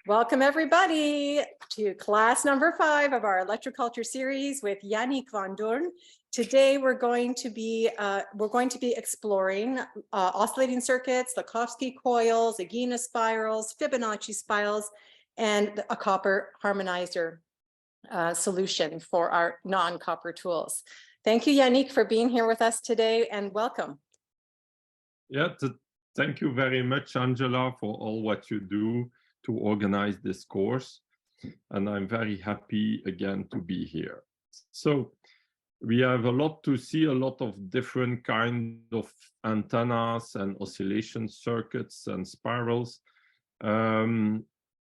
Welcome everybody to class number 5 of our Electroculture series with Yannick van Doorne. Today we're going to be exploring oscillating circuits, Lakhovsky coils, Ighina spirals, Fibonacci spirals, and a copper harmonizer solution for our non-copper tools. Thank you, Yannick, for being here with us today, and welcome. Yeah, thank you very much, Angela, for all what you do to organize this course. And I'm very happy again to be here. So we have a lot to see, a lot of different kind of antennas and oscillation circuits and spirals.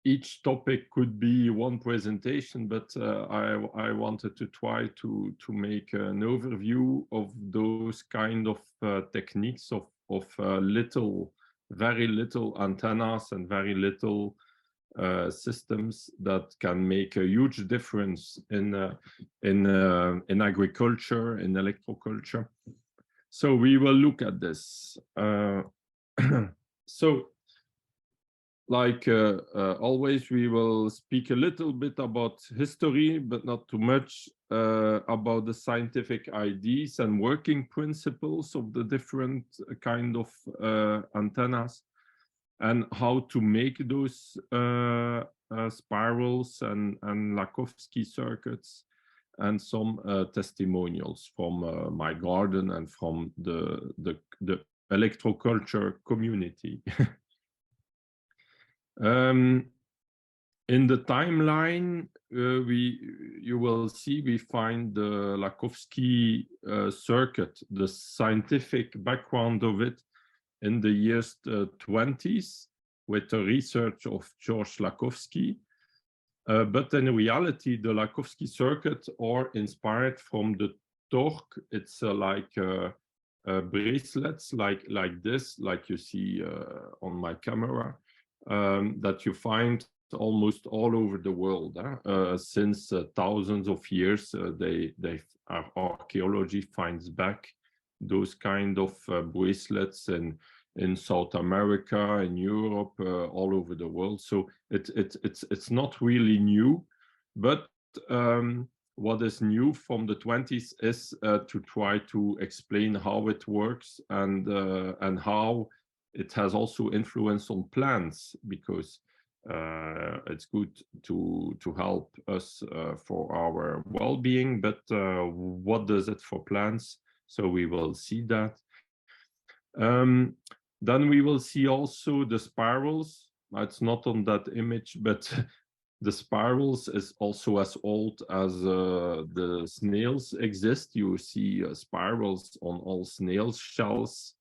Each topic could be one presentation, but I wanted to try to make an overview of those kind of techniques of very little antennas and very little systems that can make a huge difference in agriculture, in electroculture. So we will look at this. So, like always, we will speak a little bit about history, but not too much about the scientific ideas and working principles of the different kind of antennas and how to make those spirals and Lakhovsky circuits, and some testimonials from my garden and from the electroculture community. In the timeline, you will see we find the Lakhovsky circuit, the scientific background of it in the years 20s with the research of George Lakhovsky. But in reality, the Lakhovsky circuit are inspired from the torque. It's like bracelets like this, like you see on my camera. That you find almost all over the world since thousands of years. Archaeology finds back those kind of bracelets in South America, in Europe, all over the world. So it's not really new, but what is new from the 20s is to try to explain how it works and how it has also influence on plants, because it's good to help us for our well-being, but what does it for plants? So we will see that. Then we will see also the spirals. It's not on that image, but the spirals is also as old as the snails exist. You see spirals on all snails' shells.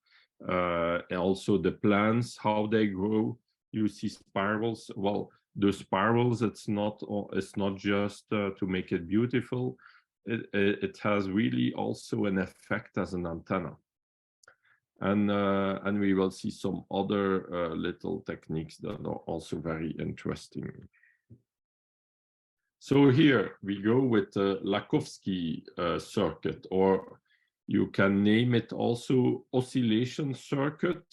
Also the plants, how they grow, you see spirals. Well, the spirals, it's not just to make it beautiful. It has really also an effect as an antenna. And we will see some other little techniques that are also very interesting. So here we go with the Lakhovsky circuit, or you can name it also oscillation circuit,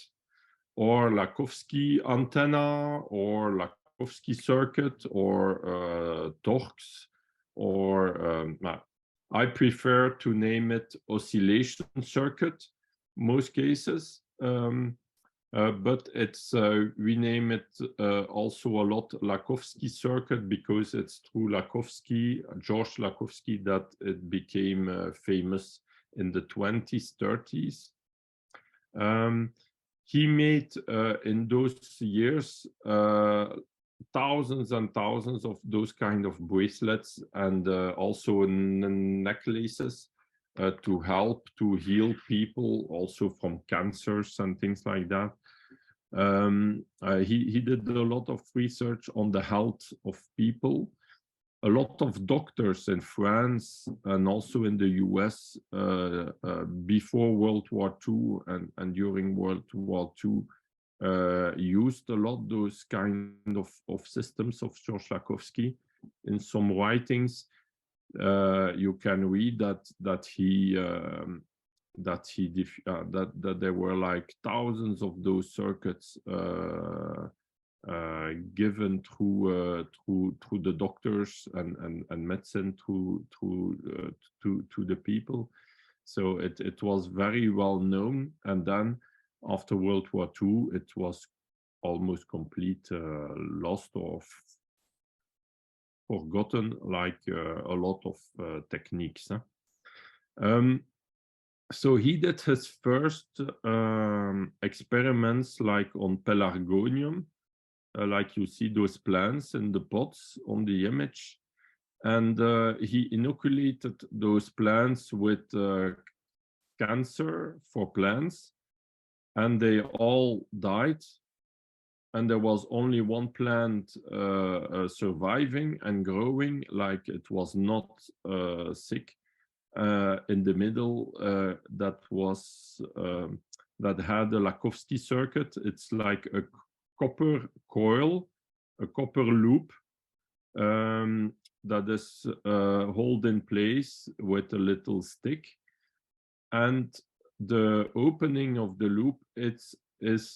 or Lakhovsky antenna, or Lakhovsky circuit, or torques, or I prefer to name it oscillation circuit most cases, but it's we name it also a lot Lakhovsky circuit because it's through Lakhovsky, George Lakhovsky, that it became famous in the 20s, 30s. He made in those years thousands and thousands of those kind of bracelets and also necklaces to help to heal people also from cancers and things like that. He did a lot of research on the health of people. A lot of doctors in France and also in the US before World War II and during World War II used a lot those kind of systems of George Lakhovsky. In some writings, you can read that there were like thousands of those circuits given through the doctors and medicine to the people. So it was very well known. And then after World War II, it was almost complete lost or forgotten, like a lot of techniques. So he did his first experiments like on pelargonium, like you see those plants in the pots on the image. And he inoculated those plants with cancer for plants, and they all died. And there was only one plant surviving and growing, like it was not sick. In the middle, that had a Lakhovsky circuit. It's like a copper coil, a copper loop that is held in place with a little stick, and the opening of the loop is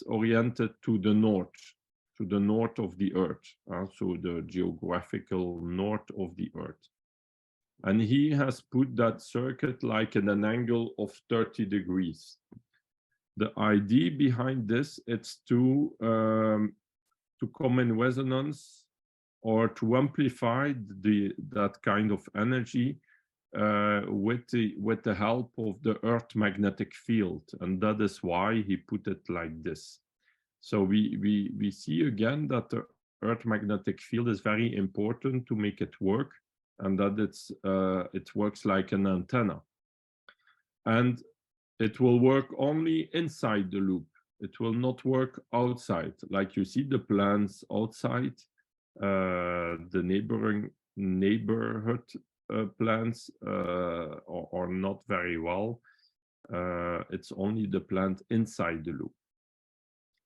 oriented to the north of the Earth, so the geographical north of the Earth. And he has put that circuit like in an angle of 30 degrees. The idea behind this is to come in resonance or to amplify that kind of energy with the help of the Earth magnetic field. And that is why he put it like this. So we see again that the Earth magnetic field is very important to make it work, and that it works like an antenna. And it will work only inside the loop. It will not work outside. Like you see the plants outside, the neighborhood plants are not very well. It's only the plant inside the loop.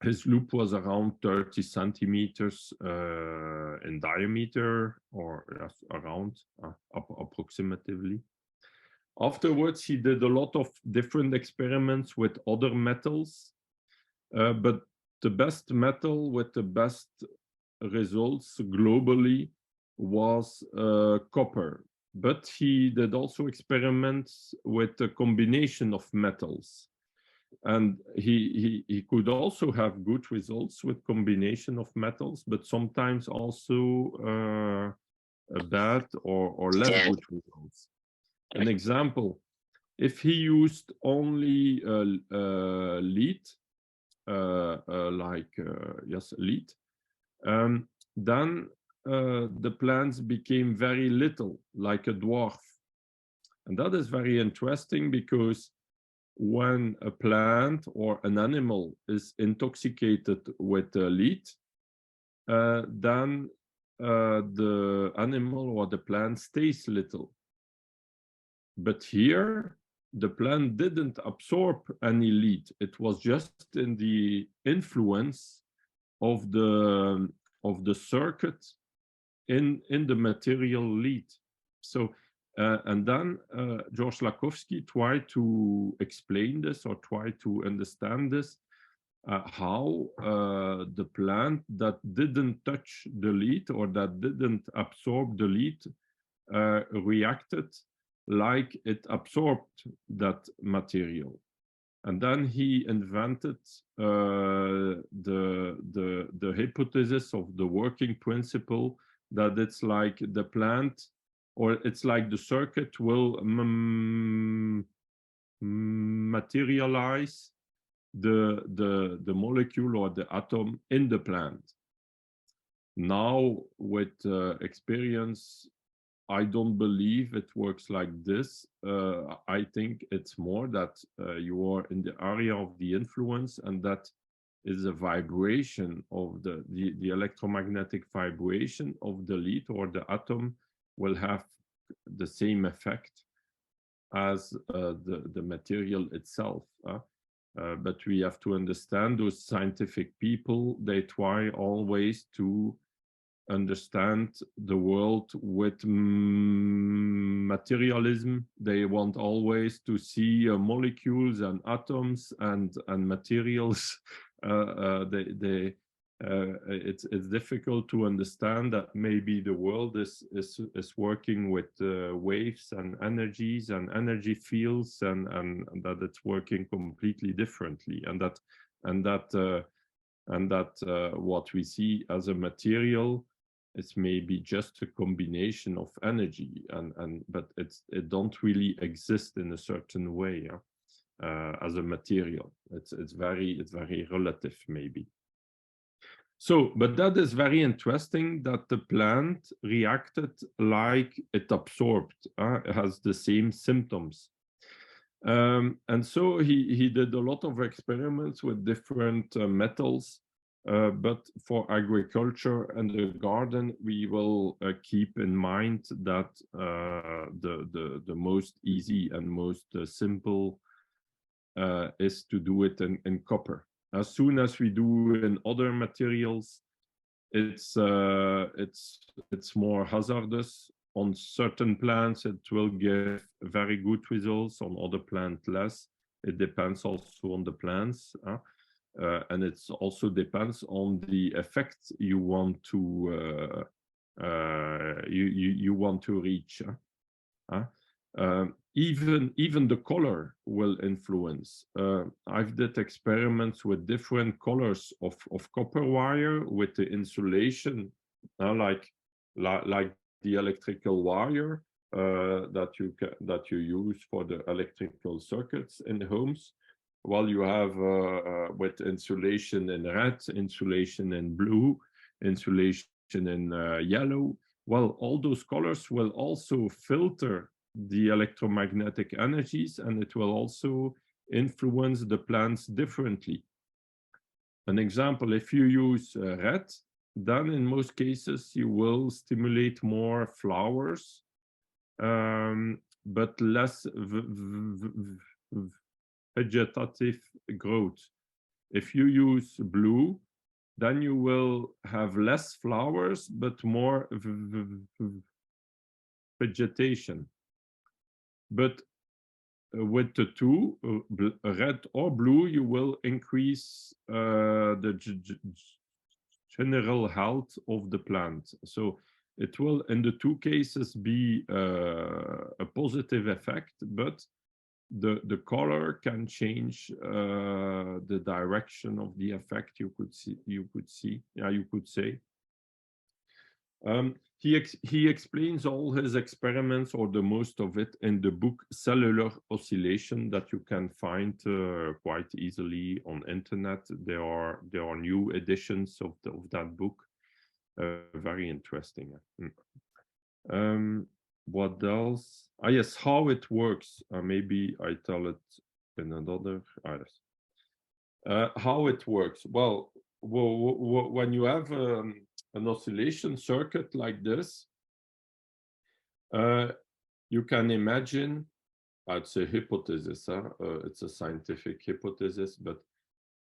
His loop was around 30 centimeters in diameter, or around approximately. Afterwards, he did a lot of different experiments with other metals, but the best metal with the best results globally was copper. But he did also experiments with a combination of metals. And he could also have good results with combination of metals, but sometimes also bad or less good results. An example, if he used only lead, lead, then the plants became very little, like a dwarf. And that is very interesting, because when a plant or an animal is intoxicated with lead, then the animal or the plant stays little. But here, the plant didn't absorb any lead. It was just in the influence of the circuit in the material lead. So, and then George Lakhovsky tried to explain this, or try to understand this, how the plant that didn't touch the lead, or that didn't absorb the lead, reacted like it absorbed that material. And then he invented the hypothesis of the working principle, that it's like the plant, or it's like the circuit will materialize the molecule or the atom in the plant. Now, with experience, I don't believe it works like this. I think it's more that you are in the area of the influence, and that is a vibration of the electromagnetic vibration of the lead or the atom will have the same effect as the material itself. But we have to understand, those scientific people, they try always to understand the world with materialism. They want always to see molecules and atoms and materials. it's difficult to understand that maybe the world is working with waves and energies and energy fields, and that it's working completely differently, and that what we see as a material is maybe just a combination of energy, but it don't really exist in a certain way as a material. It's very relative maybe. So, but that is very interesting that the plant reacted like it absorbed. It has the same symptoms. And so he did a lot of experiments with different metals. But for agriculture and the garden, we will keep in mind that the most easy and most simple is to do it in copper. As soon as we do in other materials, it's more hazardous. On certain plants, it will give very good results. On other plants, less. It depends also on the plants, and it also depends on the effect you want to you want to reach. Even the color will influence. I've did experiments with different colors of copper wire with the insulation, like the electrical wire that you use for the electrical circuits in the homes. While you have with insulation in red, insulation in blue, insulation in yellow. Well, all those colors will also filter the electromagnetic energies, and it will also influence the plants differently. An example, if you use red, then in most cases you will stimulate more flowers, but less vegetative growth. If you use blue, then you will have less flowers, but more vegetation. But with the two, red or blue, you will increase the general health of the plant. So it will, in the two cases, be a positive effect, but the color can change the direction of the effect. You could say. He explains all his experiments, or the most of it, in the book Cellular Oscillation that you can find quite easily on internet. There are new editions of that book. Very interesting. What else? Yes, how it works. Maybe I tell it in another. Yes. How it works. Well, when you have an oscillation circuit like this, you can imagine, it's a hypothesis, it's a scientific hypothesis, but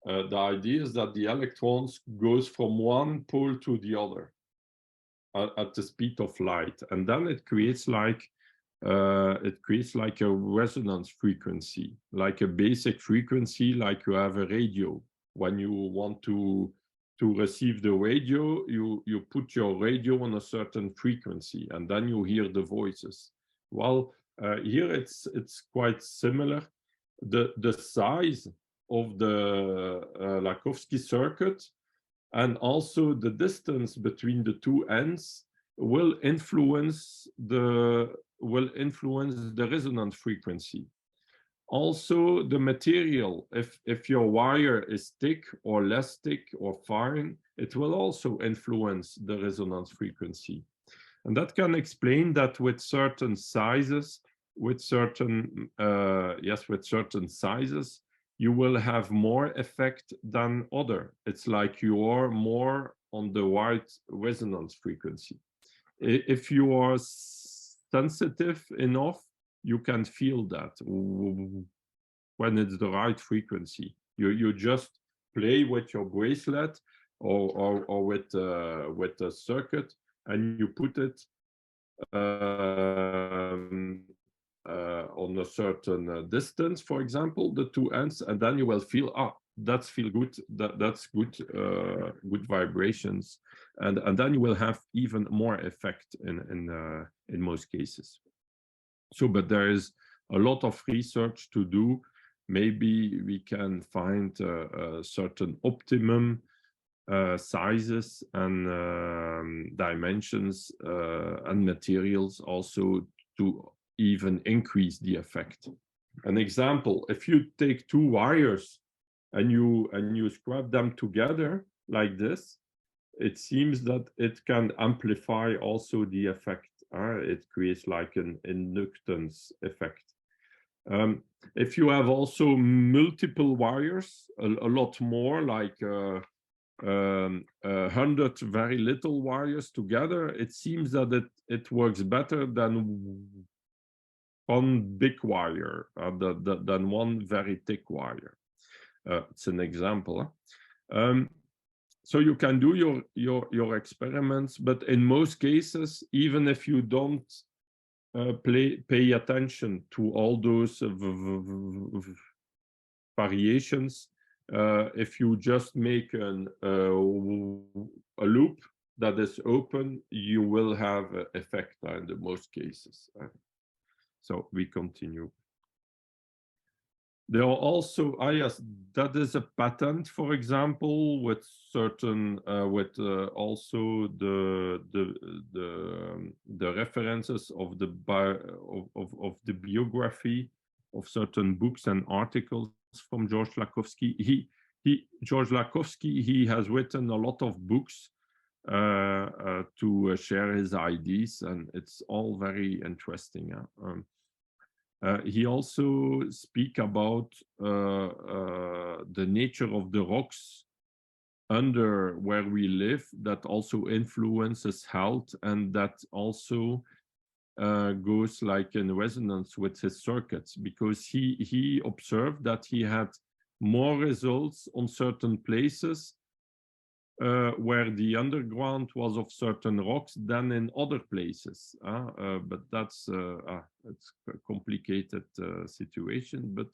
the idea is that the electrons goes from one pole to the other at the speed of light, and then it creates like a resonance frequency, like a basic frequency, like you have a radio. When you want to receive the radio, you put your radio on a certain frequency, and then you hear the voices. Well, here it's quite similar. The size of the Lakhovsky circuit and also the distance between the two ends will influence the resonance frequency. Also, the material, if your wire is thick or less thick or fine, it will also influence the resonance frequency. And that can explain that with certain sizes, with certain sizes, you will have more effect than other. It's like you are more on the right resonance frequency. If you are sensitive enough, you can feel that when it's the right frequency. You just play with your bracelet or with a circuit, and you put it on a certain distance, for example, the two ends, and then you will feel, that's feel good. That's good, good vibrations, and then you will have even more effect in most cases. So, but there is a lot of research to do. Maybe we can find a certain optimum sizes and dimensions and materials also to even increase the effect. An example: if you take two wires and you scrap them together like this, it seems that it can amplify also the effect. It creates like an inductance effect. If you have also multiple wires, a lot more, like 100 very little wires together, it seems that it works better than one big wire, than one very thick wire. It's an example. So you can do your experiments, but in most cases, even if you don't pay attention to all those variations, if you just make a loop that is open, you will have an effect in the most cases. So we continue. There are also, yes, that is a patent, for example, with certain, also the references of the biography of certain books and articles from George Lakhovsky. George Lakhovsky, he has written a lot of books to share his ideas, and it's all very interesting. He also speak about the nature of the rocks under where we live that also influences health, and that also goes like in resonance with his circuits, because he observed that he had more results on certain places where the underground was of certain rocks than in other places. But that's it's a complicated situation. But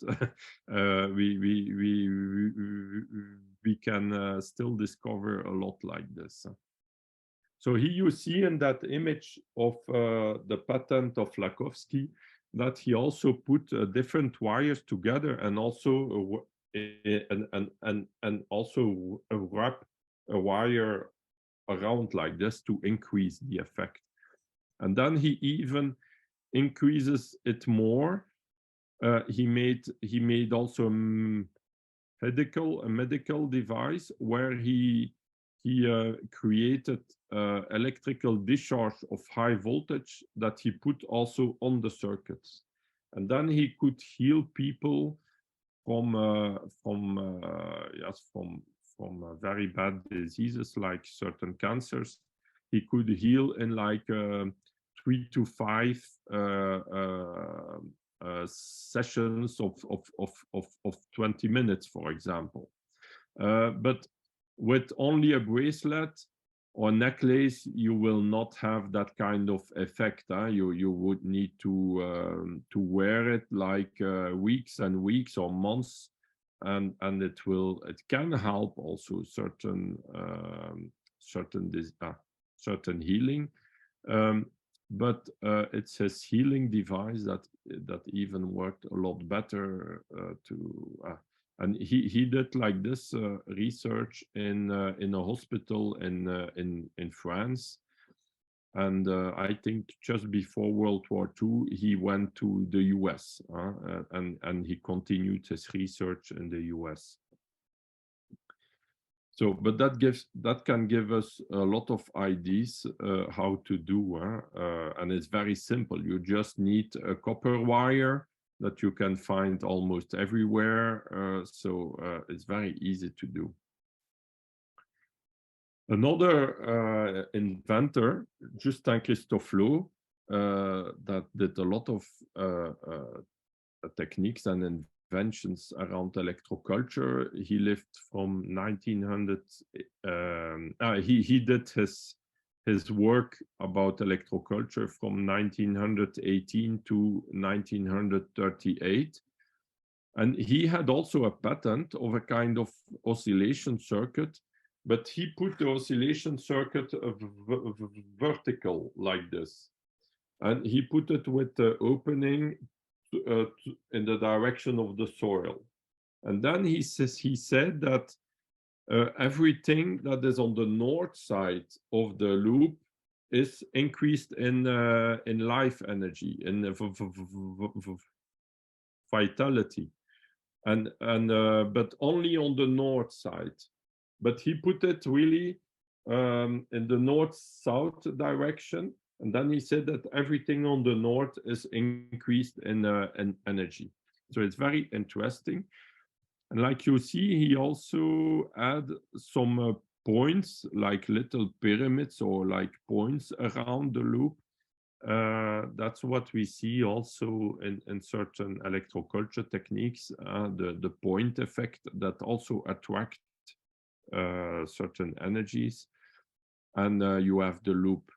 we can still discover a lot like this. So here you see in that image of the patent of Lakhovsky that he also put different wires together, and also also wrap a wire around like this to increase the effect. And then he even increases it more. He made also a medical device where he created electrical discharge of high voltage that he put also on the circuits, and then he could heal people from very bad diseases like certain cancers. He could heal in like 3 to 5 sessions of 20 minutes, for example. But with only a bracelet or necklace, you will not have that kind of effect. You would need to wear it like weeks and weeks or months, and it can help also certain healing. But it's his healing device that even worked a lot better and he did like this research in a hospital in France, and I think just before World War II he went to the US and he continued his research in the US. So, but that can give us a lot of ideas how to do, and it's very simple. You just need a copper wire that you can find almost everywhere, so it's very easy to do. Another inventor, Justin Christofleau, that did a lot of techniques and inventions around electroculture. He lived from 1900. He did his work about electroculture from 1918 to 1938. And he had also a patent of a kind of oscillation circuit, but he put the oscillation circuit vertical like this. And he put it with the opening in the direction of the soil. And then he said that everything that is on the north side of the loop is increased in life energy, in vitality, and but only on the north side. But he put it really in the north-south direction, and then he said that everything on the north is increased in energy. So it's very interesting. And like you see, he also had some points, like little pyramids or like points around the loop. That's what we see also in certain electroculture techniques, the point effect that also attract certain energies. And you have the loop.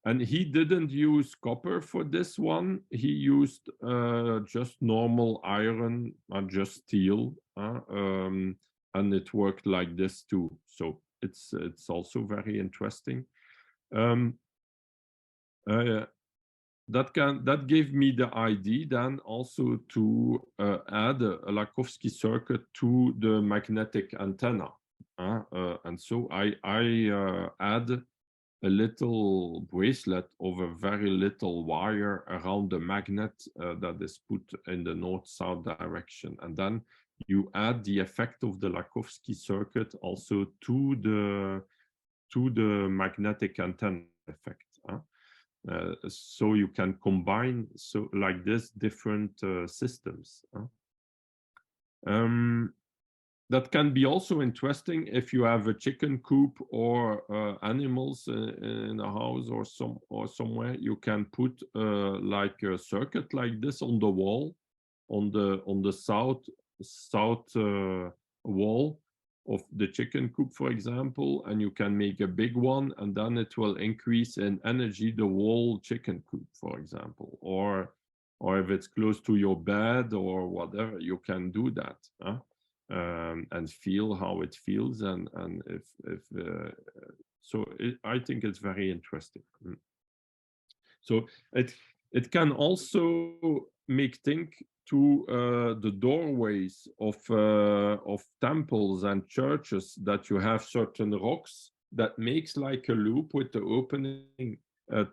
And he didn't use copper for this one. He used just normal iron and just steel, and it worked like this too. So it's also very interesting. That gave me the idea then also to add a Lakhovsky circuit to the magnetic antenna. And so I add a little bracelet of a very little wire around the magnet that is put in the north-south direction. And then you add the effect of the Lakhovsky circuit also to the magnetic antenna effect. So you can combine like this different systems. That can be also interesting if you have a chicken coop or animals in a house or somewhere. You can put like a circuit like this on the wall, on the south wall of the chicken coop, for example, and you can make a big one, and then it will increase in energy the whole chicken coop, for example, or if it's close to your bed or whatever, you can do that. And feel how it feels, and I think it's very interesting. So it can also make think to the doorways of temples and churches, that you have certain rocks that makes like a loop with the opening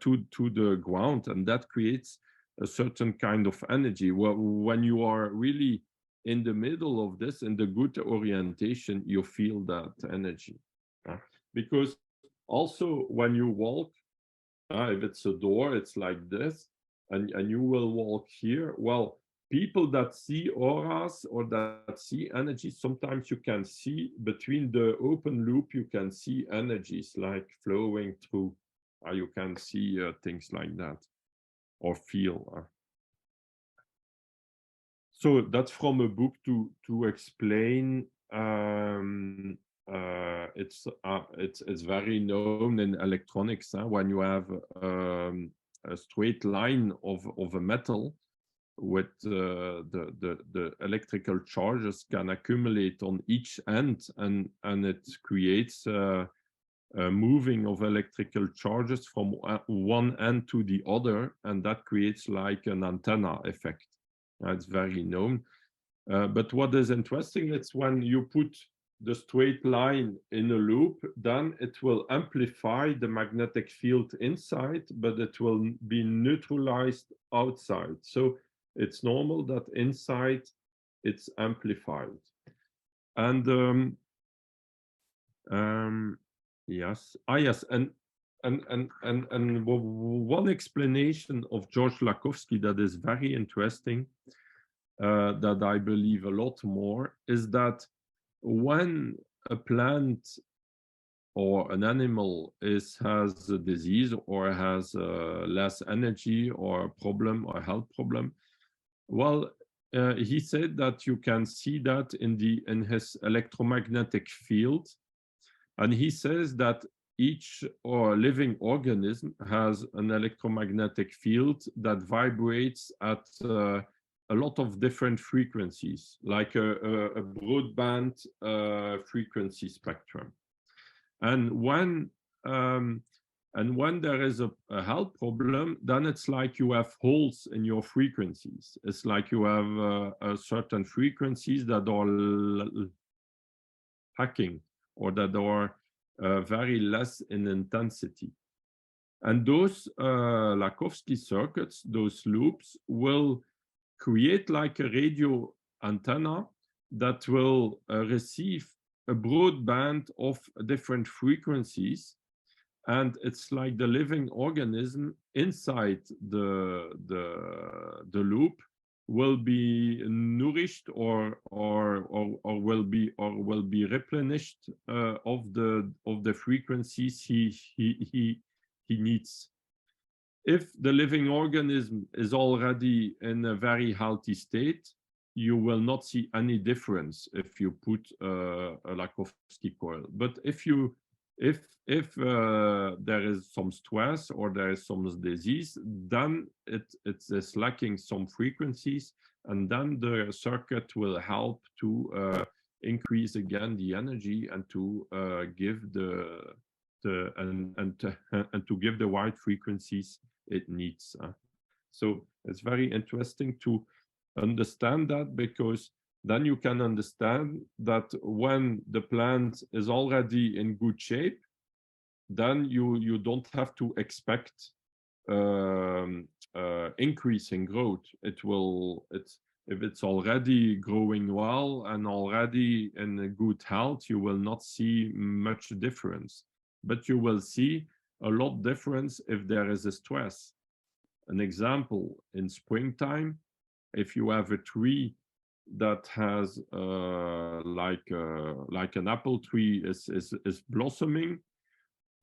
to the ground, and that creates a certain kind of energy. When you are really in the middle of this, in the good orientation, you feel that energy. Because also when you walk, if it's a door, it's like this, and you will walk here. Well, people that see auras or that see energy, sometimes you can see between the open loop, you can see energies like flowing through. You can see things like that, or feel. So that's from a book to explain. It's very known in electronics, when you have a straight line of a metal with the electrical charges can accumulate on each end, and it creates a moving of electrical charges from one end to the other, and that creates like an antenna effect. It's very known. But what is interesting is when you put the straight line in a loop, then it will amplify the magnetic field inside, but it will be neutralized outside. So it's normal that inside it's amplified. And yes, yes, and one explanation of George Lakhovsky that is very interesting, that I believe a lot more, is that when a plant or an animal has a disease or has less energy or a problem or a health problem, well, he said that you can see that in his electromagnetic field, and he says that each living organism has an electromagnetic field that vibrates at a lot of different frequencies, like a broadband frequency spectrum. And when there is a health problem, then it's like you have holes in your frequencies. It's like you have certain frequencies that are hacking or that are very less in intensity. And those Lakhovsky circuits, those loops, will create like a radio antenna that will receive a broad band of different frequencies. And it's like the living organism inside the loop will be nourished or will be replenished of the frequencies he needs. If the living organism is already in a very healthy state, you will not see any difference if you put a Lakhovsky coil. But if there is some stress or there is some disease, then it is lacking some frequencies, and then the circuit will help to increase again the energy and to give and to give the wide frequencies it needs. So it's very interesting to understand that, because then you can understand that when the plant is already in good shape, then you don't have to expect increase in growth. If it's already growing well and already in good health, you will not see much difference. But you will see a lot difference if there is a stress. An example, in springtime, if you have a tree that has like an apple tree is blossoming,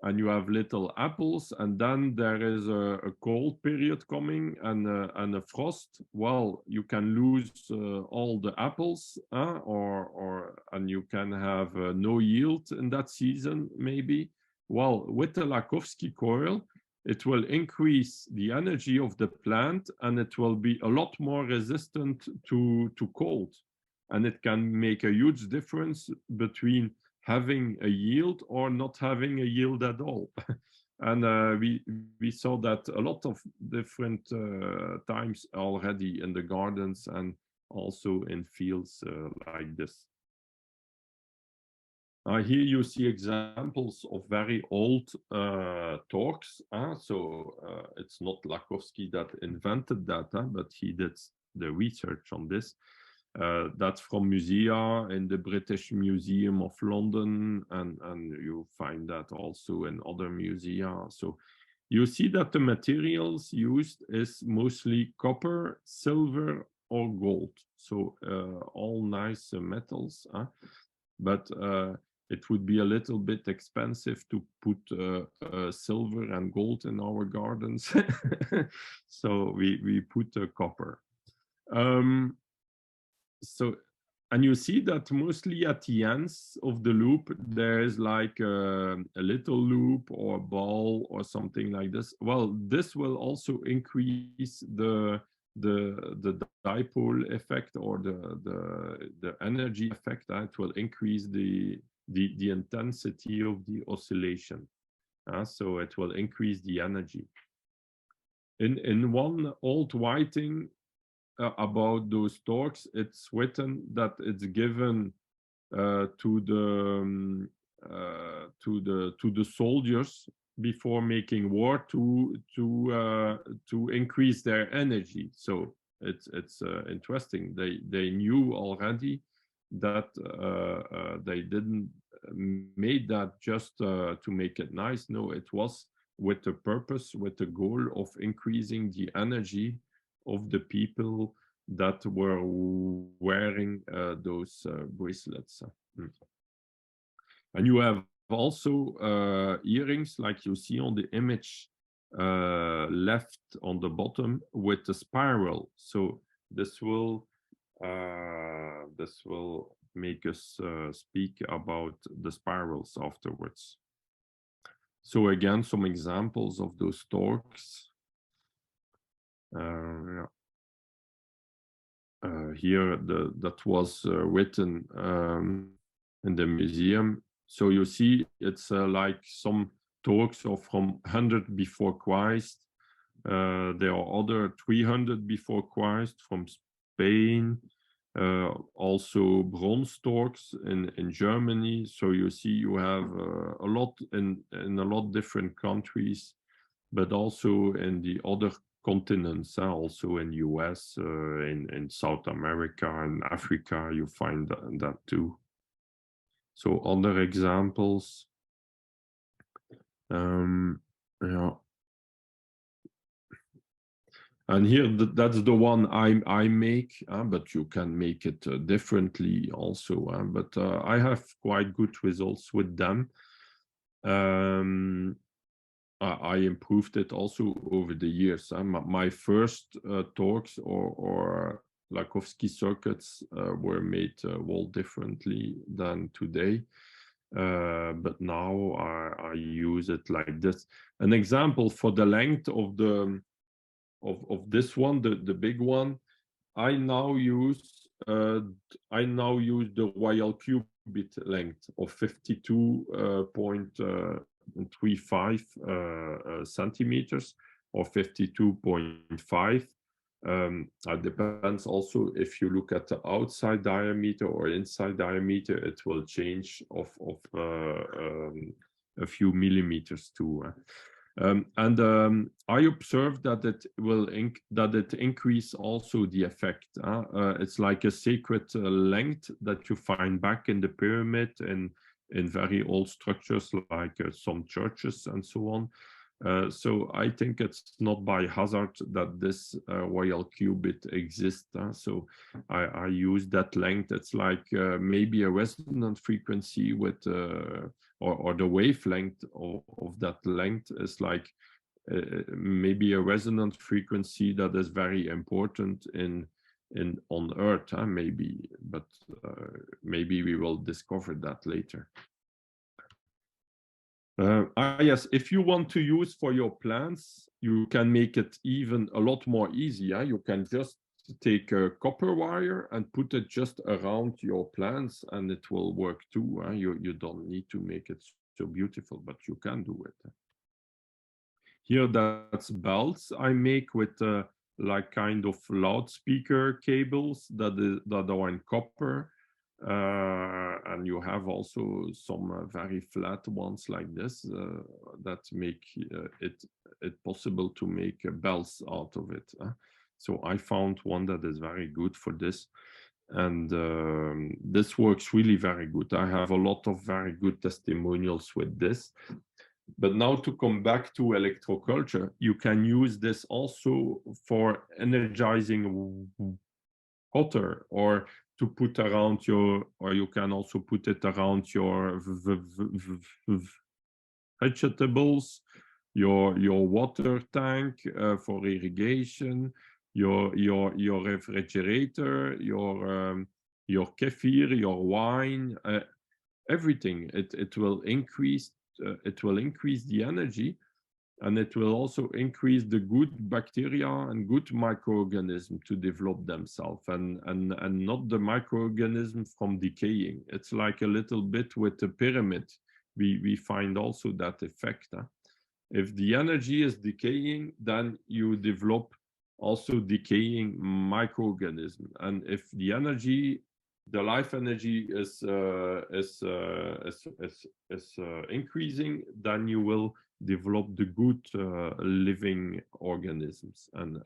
and you have little apples, and then there is a cold period coming and a frost, well, you can lose all the apples, and you can have no yield in that season, maybe. Well, with the Lakhovsky coil, it will increase the energy of the plant, and it will be a lot more resistant to cold. And it can make a huge difference between having a yield or not having a yield at all. And we saw that a lot of different times already in the gardens and also in fields like this. Here you see examples of very old torques. It's not Lakhovsky that invented that, but he did the research on this. That's from musea in the British Museum of London, and you find that also in other musea. So you see that the materials used is mostly copper, silver, or gold. So all nice metals, but it would be a little bit expensive to put silver and gold in our gardens. So we put copper. And you see that mostly at the ends of the loop, there's like a little loop or a ball or something like this. Well, this will also increase the dipole effect or the energy effect. It will increase the intensity of the oscillation. So it will increase the energy. In one old writing about those torques, it's written that it's given to the soldiers before making war to increase their energy. So it's interesting. They knew already that they didn't made that just to make it nice. No, it was with the purpose, with the goal of increasing the energy of the people that were wearing those bracelets. And you have also earrings, like you see on the image left on the bottom, with the spiral. So this will make us speak about the spirals afterwards. So again, some examples of those torques. Yeah. here that was written in the museum. So you see, it's like some torques are from 100 before Christ. There are other 300 before Christ from Spain. Also bronze torques in Germany. So you see, you have a lot in a lot different countries, but also in the other continents, also in US, in South America and Africa, you find that too. So other examples, yeah. And here, that's the one I make, but you can make it differently also. But I have quite good results with them. I improved it also over the years. My first torques or Lakhovsky circuits were made well differently than today. But now I use it like this. An example for the length of the this one, the big one, I now use the Royal qubit length of 52.35 centimeters or 52.5. It depends also if you look at the outside diameter or inside diameter, it will change of a few millimeters too. I observed that it increase also the effect. It's like a sacred length that you find back in the pyramid and in very old structures like some churches and so on. So I think it's not by hazard that this Royal qubit exists. So I use that length. It's like maybe a resonant frequency with or the wavelength of that length is like maybe a resonant frequency that is very important on Earth, maybe, but maybe we will discover that later. Yes, if you want to use for your plants, you can make it even a lot more easy. You can just take a copper wire and put it just around your plants and it will work too. You don't need to make it so beautiful, but you can do it. Here, that's belts I make with like kind of loudspeaker cables that are in copper. And you have also some very flat ones like this that make it possible to make bells out of it. So I found one that is very good for this. And this works really very good. I have a lot of very good testimonials with this. But now to come back to electroculture, you can use this also for energizing water or to put around your, or you can also put it around your vegetables, your water tank for irrigation, your refrigerator, your kefir, your wine, everything. It will increase the energy, and it will also increase the good bacteria and good microorganisms to develop themselves, and not the microorganisms from decaying. It's like a little bit with the pyramid. We find also that effect. If the energy is decaying, then you develop also decaying microorganisms. And if the energy, the life energy is increasing, then you will develop the good living organisms and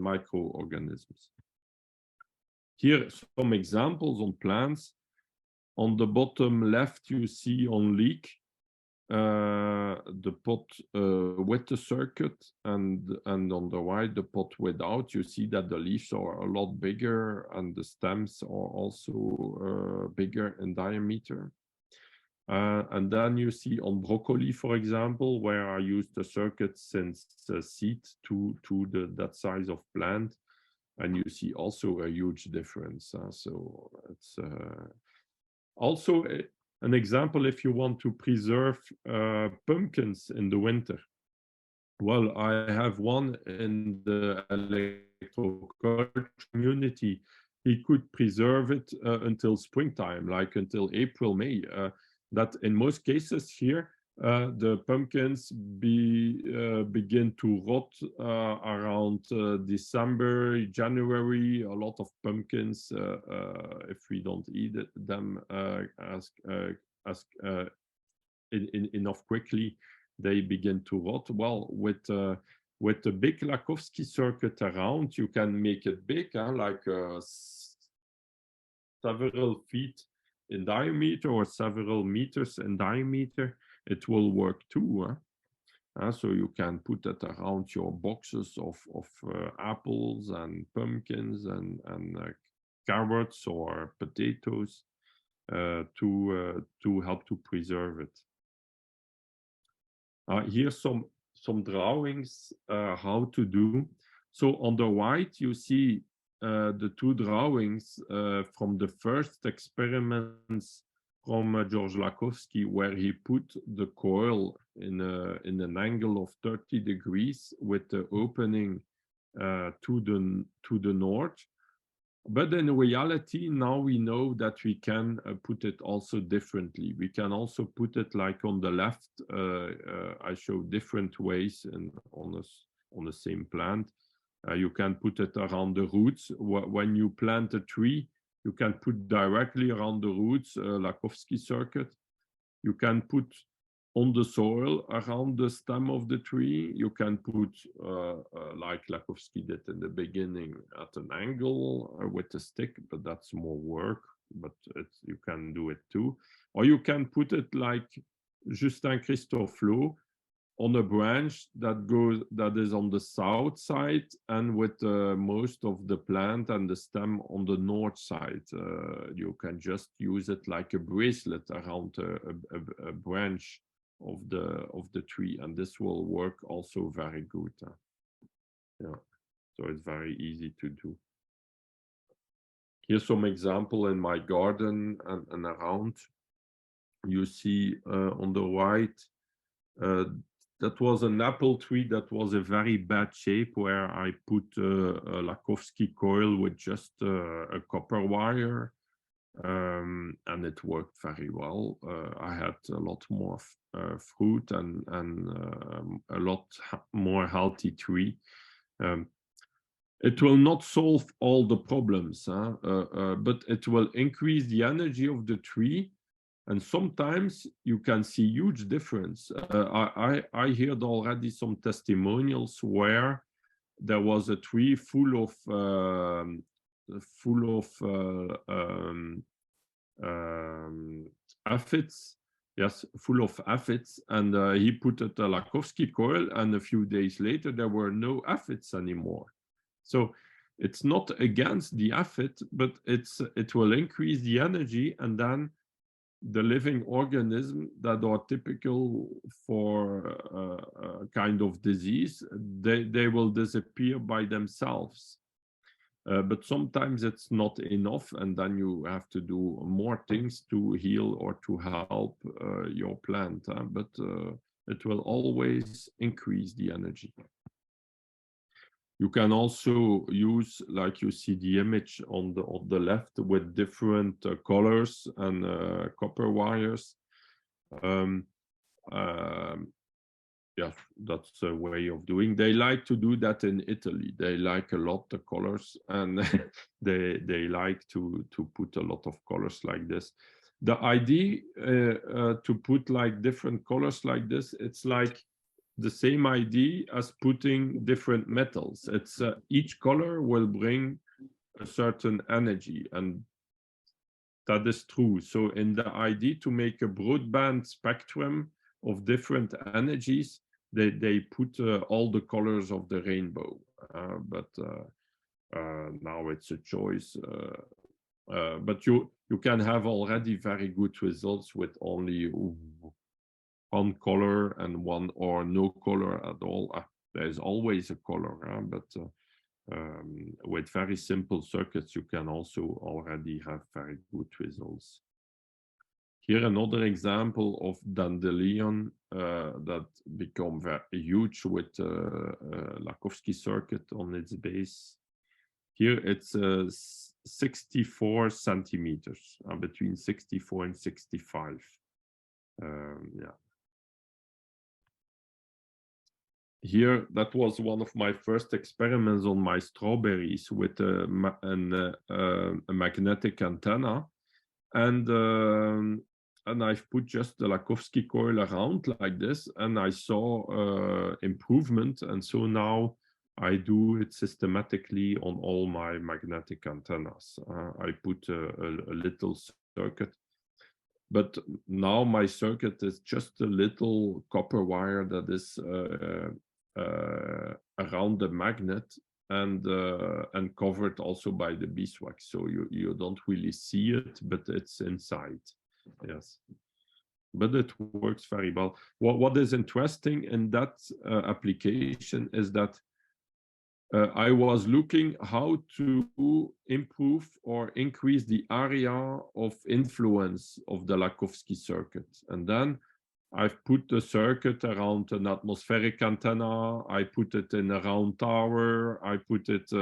microorganisms. Here some examples on plants. On the bottom left, you see on leek the pot with the circuit, and on the right the pot without. You see that the leaves are a lot bigger and the stems are also bigger in diameter. And then you see on broccoli, for example, where I used the circuit since seed to that size of plant, and you see also a huge difference. So it's also an example if you want to preserve pumpkins in the winter. Well, I have one in the electroculture community. He could preserve it until springtime, like until April, May. That in most cases here, the pumpkins begin to rot around December, January. A lot of pumpkins, if we don't eat them as enough quickly, they begin to rot. Well, with the big Lakhovsky circuit around, you can make it big, like several feet in diameter or several meters in diameter. It will work too. So you can put that around your boxes of apples and pumpkins and carrots or potatoes to help to preserve it. Here's some drawings how to do. So on the right, you see the two drawings from the first experiments from George Lakhovsky, where he put the coil in an angle of 30 degrees with the opening to the north. But in reality, now we know that we can put it also differently. We can also put it like on the left. I show different ways on the same plant. You can put it around the roots. When you plant a tree, you can put directly around the roots, Lakhovsky circuit. You can put on the soil around the stem of the tree. You can put, like Lakhovsky did in the beginning, at an angle with a stick, but that's more work, but you can do it too. Or you can put it like Justin Christophe Lowe on a branch that is on the south side and with most of the plant and the stem on the north side. You can just use it like a bracelet around a branch of the tree, and this will work also very good. Yeah, so it's very easy to do. Here's some example in my garden and around. You see on the right, that was an apple tree that was a very bad shape, where I put a Lakhovsky coil with just a copper wire, and it worked very well. I had a lot more fruit and a lot more healthy tree. It will not solve all the problems, but it will increase the energy of the tree. And sometimes you can see huge difference. I heard already some testimonials where there was a tree full of aphids. Yes, full of aphids, and he put a Lakhovsky coil, and a few days later there were no aphids anymore. So it's not against the aphid, but it will increase the energy, and then the living organisms that are typical for a kind of disease, they will disappear by themselves. But sometimes it's not enough, and then you have to do more things to heal or to help your plant. But it will always increase the energy. You can also use, like you see the image on the left, with different colors and copper wires. Yeah, that's a way of doing. They like to do that in Italy. They like a lot the colors, and they like to put a lot of colors like this. The idea to put like different colors like this, it's like the same idea as putting different metals. It's each color will bring a certain energy, and that is true. So in the idea to make a broadband spectrum of different energies, they put all the colors of the rainbow. But now it's a choice. But you can have already very good results with only one color and one or no color at all. There's always a color, but with very simple circuits, you can also already have very good results. Here another example of dandelion that become very huge with Lakhovsky circuit on its base. Here it's 64 centimeters, between 64 and 65. Yeah. Here, that was one of my first experiments on my strawberries with a magnetic antenna, and I've put just the Lakhovsky coil around like this, and I saw improvement, and so now I do it systematically on all my magnetic antennas. I put a little circuit, but now my circuit is just a little copper wire that is around the magnet and covered also by the beeswax, so you don't really see it, but it's inside. Yes, but it works very well. What is interesting in that application is that I was looking how to improve or increase the area of influence of the Lakhovsky circuit. And then I've put the circuit around an atmospheric antenna, I put it in a round tower, I put it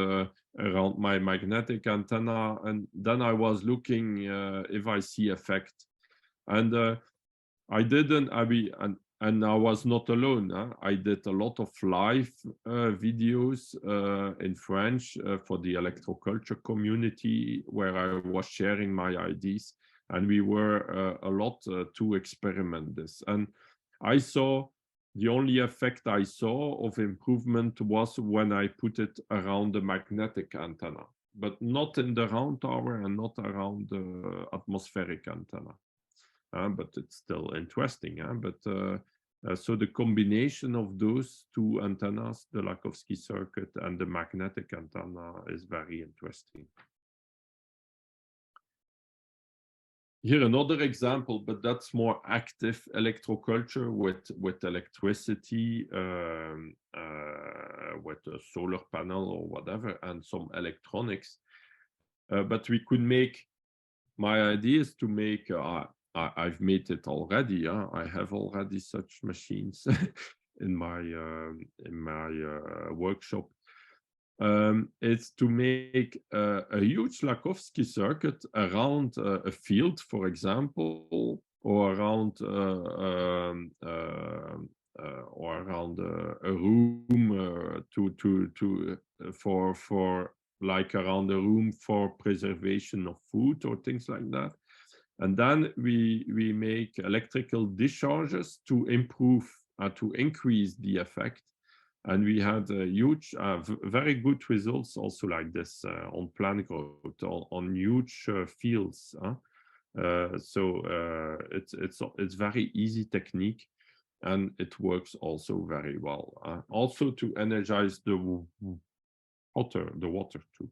around my magnetic antenna, and then I was looking if I see effect. And I didn't, and I was not alone. I did a lot of live videos in French for the electroculture community, where I was sharing my ideas, and we were a lot to experiment this. And I saw the only effect I saw of improvement was when I put it around the magnetic antenna, but not in the round tower and not around the atmospheric antenna. But it's still interesting. So the combination of those two antennas, the Lakhovsky circuit and the magnetic antenna, is very interesting. Here another example, but that's more active electroculture with electricity, with a solar panel or whatever, and some electronics. But we could make, my idea is to make, I've made it already. I have already such machines in my workshop. It's to make a huge Lakhovsky circuit around a field, for example, or around a room for like around a room for preservation of food or things like that. And then we make electrical discharges to improve, to increase the effect. And we had huge, very good results also like this on plant growth, on huge fields. So it's very easy technique, and it works also very well. Also to energize the water too.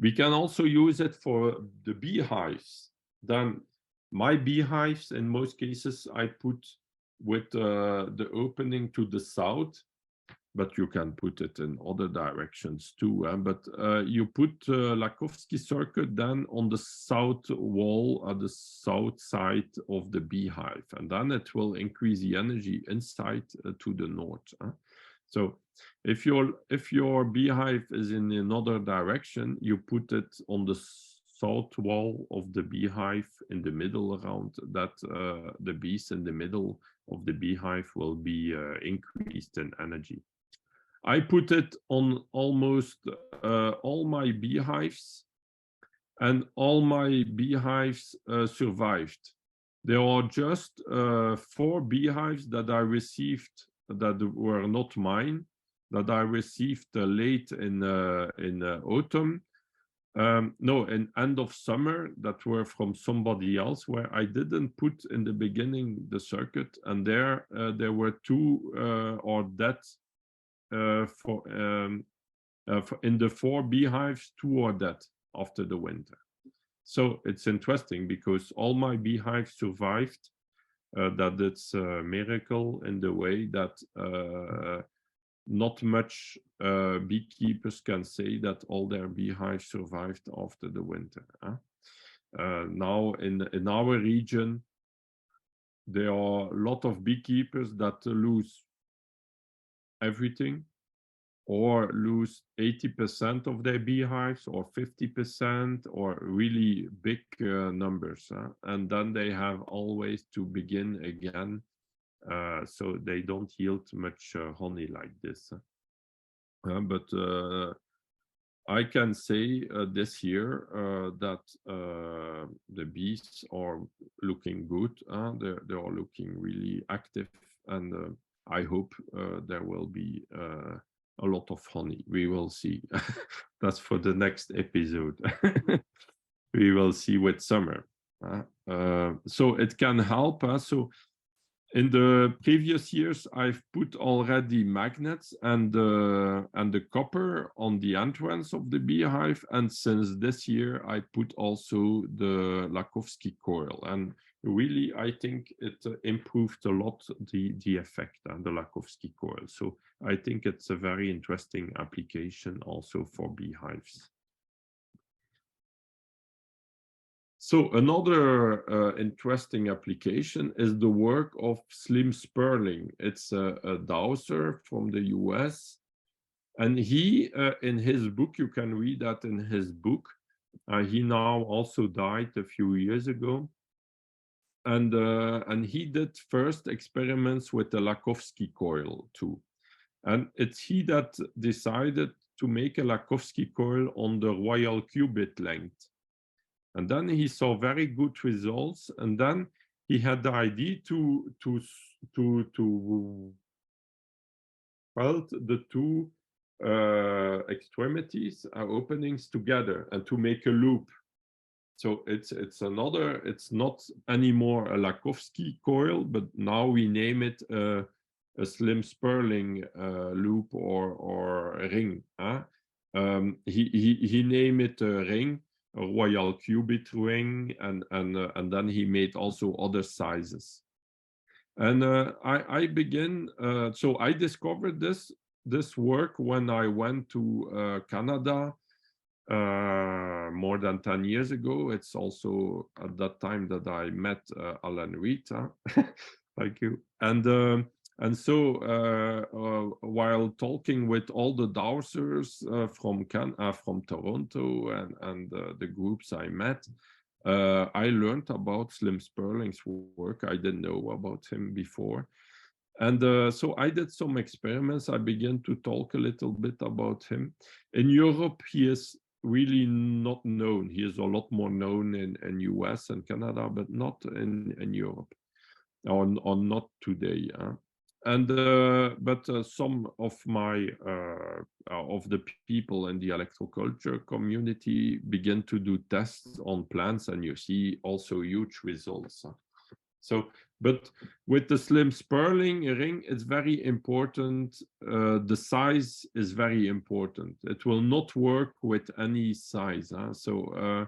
We can also use it for the beehives. Then my beehives, in most cases, I put with the opening to the south, but you can put it in other directions too. But you put Lakhovsky circuit then on the south wall at the south side of the beehive, and then it will increase the energy inside to the north. So if your beehive is in another direction, you put it on the south wall of the beehive in the middle, around that the bees in the middle of the beehive will be increased in energy. I put it on almost all my beehives, and all my beehives survived. There are just 4 beehives that I received that were not mine, that I received late in autumn. No, in end of summer, that were from somebody else, where I didn't put in the beginning the circuit, and there were 2 or dead. In the 4 beehives, 2 are dead after the winter. So it's interesting because all my beehives survived. That it's a miracle in the way that not much beekeepers can say that all their beehives survived after the winter. Now in our region, there are a lot of beekeepers that lose everything, or lose 80% of their beehives, or 50%, or really big numbers. And then they have always to begin again. So they don't yield much honey like this. But I can say this year that the bees are looking good. They are looking really active, and I hope there will be a lot of honey. We will see. That's for the next episode. We will see with summer. So it can help us. So in the previous years, I've put already magnets and the copper on the entrance of the beehive. And since this year, I put also the Lakhovsky coil. And really, I think it improved a lot the effect and the Lakhovsky coil. So I think it's a very interesting application also for beehives. So another interesting application is the work of Slim Sperling. It's a dowser from the US. And he, in his book, you can read that in his book. He now also died a few years ago. And he did first experiments with the Lakhovsky coil too. And it's he that decided to make a Lakhovsky coil on the royal cubit length. And then he saw very good results. And then he had the idea to weld the two extremities, openings together, and to make a loop. So it's not anymore a Lakhovsky coil, but now we name it a Slim Sperling loop or ring. He named it a ring, a royal cubit ring, and then he made also other sizes. And I begin. So I discovered this work when I went to Canada more than 10 years ago. It's also at that time that I met Alan Reed. Thank you. And so while talking with all the dowsers from Toronto and the groups I met, I learned about Slim Sperling's work. I didn't know about him before. And so I did some experiments. I began to talk a little bit about him. In Europe, he is really not known. He is a lot more known in US and Canada, but not in Europe, or not today. But some of the people in the electroculture community begin to do tests on plants, and you see also huge results. So, but with the Slim Sperling ring, it's very important. The size is very important. It will not work with any size. So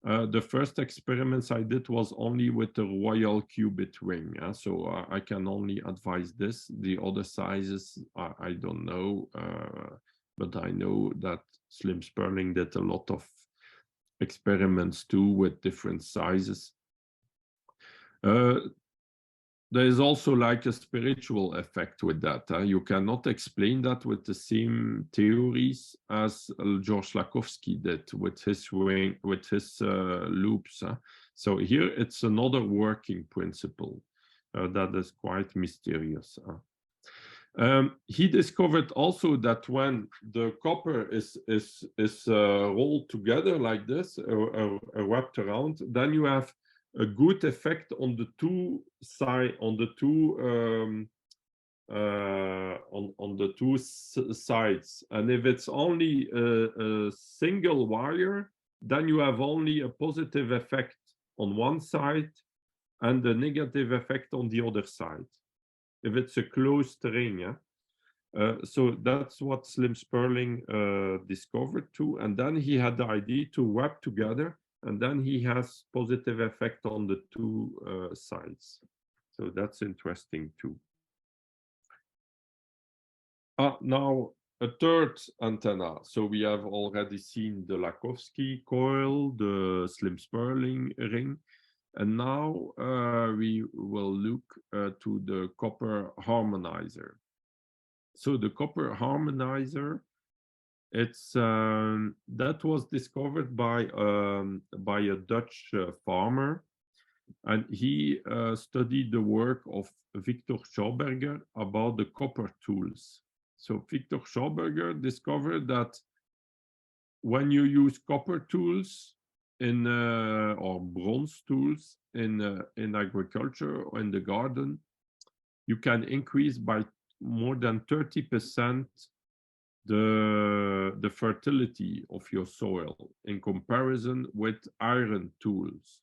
the first experiments I did was only with the royal cubit ring. So I can only advise this. The other sizes, I don't know. But I know that Slim Sperling did a lot of experiments too with different sizes. There is also like a spiritual effect with that. You cannot explain that with the same theories as George Lakhovsky did with his ring, with his loops. So here it's another working principle that is quite mysterious. He discovered also that when the copper is rolled together like this, wrapped around, then you have a good effect on the two sides, sides. And if it's only a single wire, then you have only a positive effect on one side and a negative effect on the other side, if it's a closed ring. So that's what Slim Sperling discovered too. And then he had the idea to wrap together, and then he has positive effect on the two sides. So that's interesting too. Now a third antenna. So we have already seen the Lakhovsky coil, the Slim Sperling ring. And now we will look to the copper harmonizer. So the copper harmonizer, it's that was discovered by a Dutch farmer, and he studied the work of Victor Schauberger about the copper tools. So Victor Schauberger discovered that when you use copper tools in or bronze tools in agriculture or in the garden, you can increase by more than 30% the fertility of your soil in comparison with iron tools.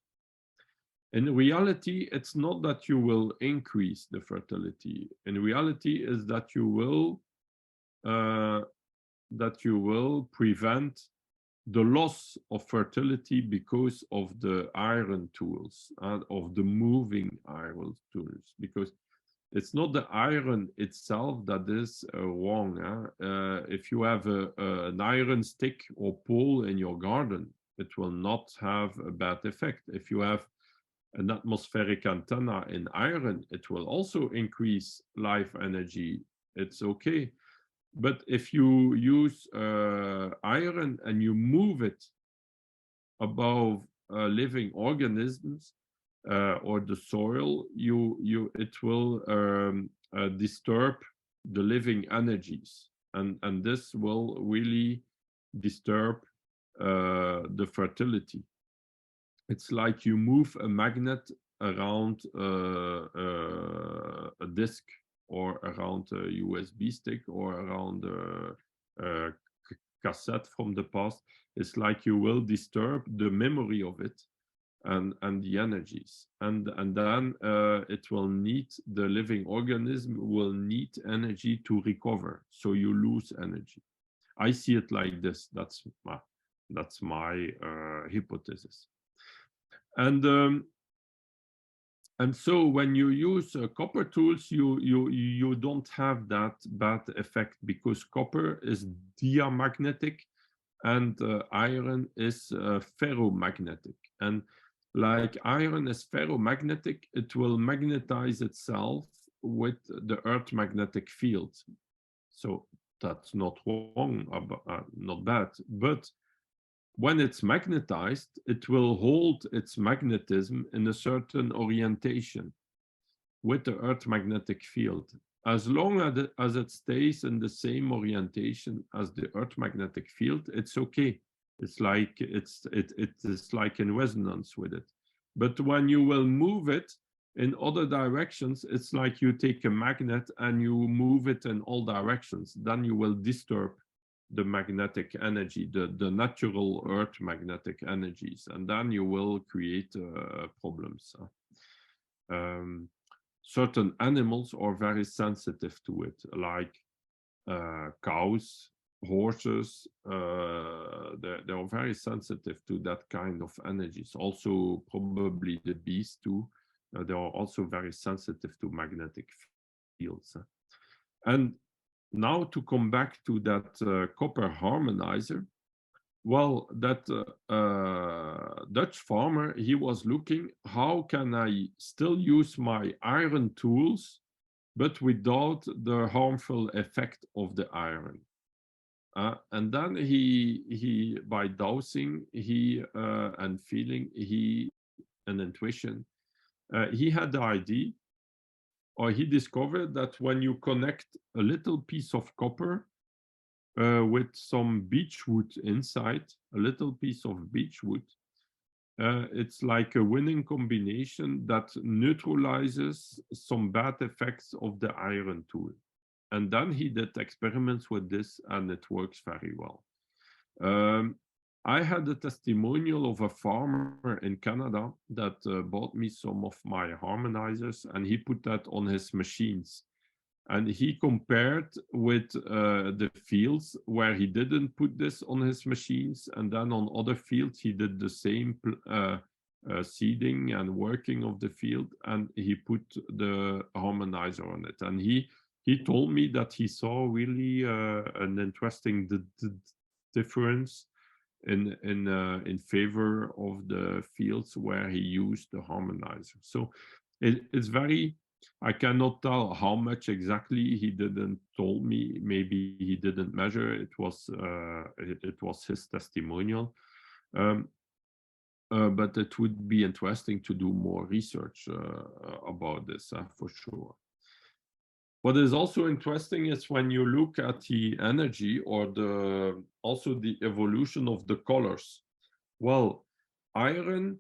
In reality, it's not that you will increase the fertility. In reality, is that you will prevent the loss of fertility because of the iron tools and of the moving iron tools, because it's not the iron itself that is wrong. If you have an iron stick or pole in your garden, it will not have a bad effect. If you have an atmospheric antenna in iron, it will also increase life energy. It's okay. But if you use iron and you move it above living organisms or the soil, it will disturb the living energies, and this will really disturb the fertility. It's like you move a magnet around a disk, or around a USB stick, or around a cassette from the past. It's like you will disturb the memory of it and the energies. And then it will need, the living organism will need energy to recover. So you lose energy. I see it like this. That's my hypothesis. And so when you use copper tools, you don't have that bad effect, because copper is diamagnetic and iron is ferromagnetic. And like iron is ferromagnetic, it will magnetize itself with the Earth magnetic field. So that's not wrong, not bad. But when it's magnetized, it will hold its magnetism in a certain orientation with the Earth magnetic field. As long as it stays in the same orientation as the Earth magnetic field, it's okay. It's like it is like in resonance with it. But when you will move it in other directions, it's like you take a magnet and you move it in all directions. Then you will disturb the magnetic energy, the natural Earth magnetic energies, and then you will create problems. Certain animals are very sensitive to it, like cows, horses. They are very sensitive to that kind of energies. Also, probably the bees too. They are also very sensitive to magnetic fields. And now to come back to that copper harmonizer, well, that Dutch farmer, he was looking, how can I still use my iron tools, but without the harmful effect of the iron? And then he by dowsing, and feeling, an intuition, he had the idea, or he discovered that when you connect a little piece of copper with some beechwood inside, a little piece of beechwood, it's like a winning combination that neutralizes some bad effects of the iron tool. And then he did experiments with this, and it works very well. I had a testimonial of a farmer in Canada that bought me some of my harmonizers, and he put that on his machines. And he compared with the fields where he didn't put this on his machines, and then on other fields he did the same seeding and working of the field, and he put the harmonizer on it. And he told me that he saw really an interesting difference in favor of the fields where he used the harmonizer. So it's very, I cannot tell how much exactly. He didn't told me. Maybe he didn't measure. It was his testimonial. But it would be interesting to do more research about this for sure. What is also interesting is when you look at the energy or also the evolution of the colors. Well, iron,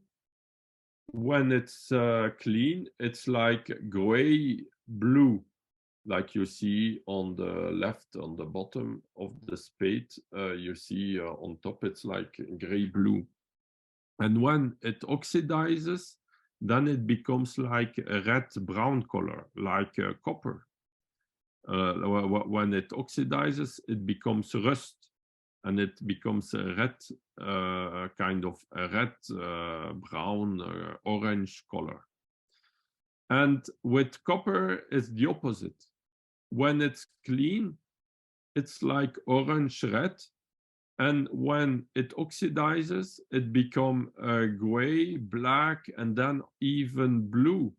when it's clean, it's like gray blue, like you see on the left, on the bottom of the spade. You see on top, it's like gray blue. And when it oxidizes, then it becomes like a red-brown color, like copper. When it oxidizes, it becomes rust, and it becomes a red, kind of a red, brown, orange color. And with copper, it's the opposite. When it's clean, it's like orange-red. And when it oxidizes, it becomes gray, black, and then even blue.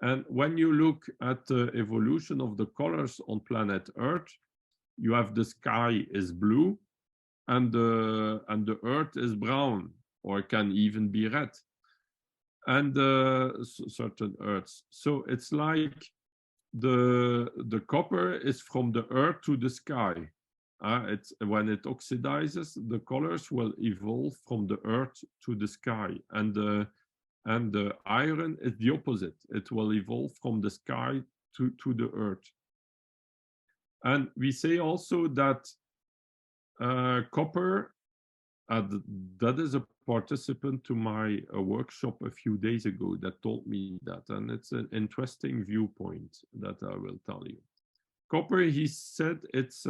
And when you look at the evolution of the colors on planet Earth, you have the sky is blue, and the Earth is brown, or can even be red, and certain Earths. So it's like the copper is from the Earth to the sky. It's when it oxidizes, the colors will evolve from the Earth to the sky, and the iron is the opposite. It will evolve from the sky to the Earth. And we say also that copper, that is a participant to my workshop a few days ago that told me that, and it's an interesting viewpoint that I will tell you. Copper, he said, it's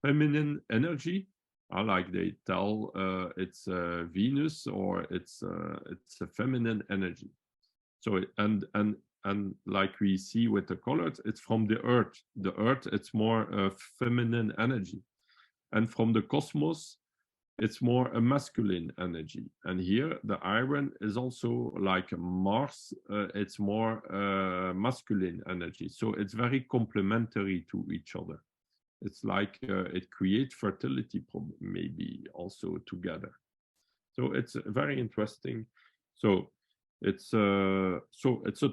feminine energy. Like they tell, it's Venus, or it's a feminine energy. So and like we see with the colors, it's from the Earth. The Earth, it's more feminine energy, and from the cosmos, it's more a masculine energy. And here, the iron is also like Mars. It's more masculine energy. So it's very complementary to each other. It's like it creates fertility, maybe also together. So it's very interesting. So it's a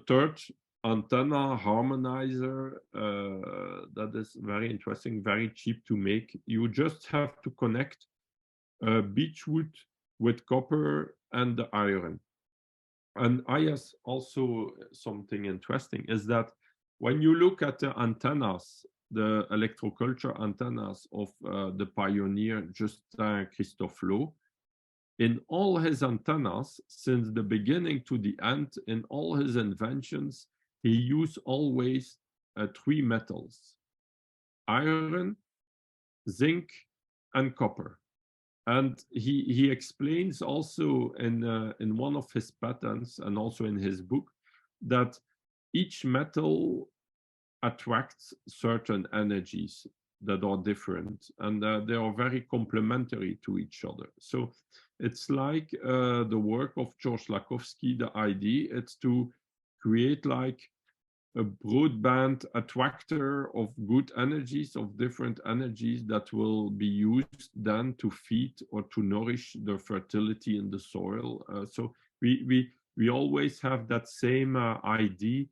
third antenna harmonizer that is very interesting, very cheap to make. You just have to connect beechwood with copper and the iron. And I guess also something interesting is that when you look at the antennas, the electroculture antennas of the pioneer Justin Christophe Lot, in all his antennas, since the beginning to the end, in all his inventions, he used always 3 metals: iron, zinc, and copper. And he explains also in one of his patents, and also in his book, that each metal attracts certain energies that are different, and they are very complementary to each other. So it's like the work of George Lakhovsky. The idea is to create like a broadband attractor of good energies, of different energies that will be used then to feed or to nourish the fertility in the soil. So we always have that same idea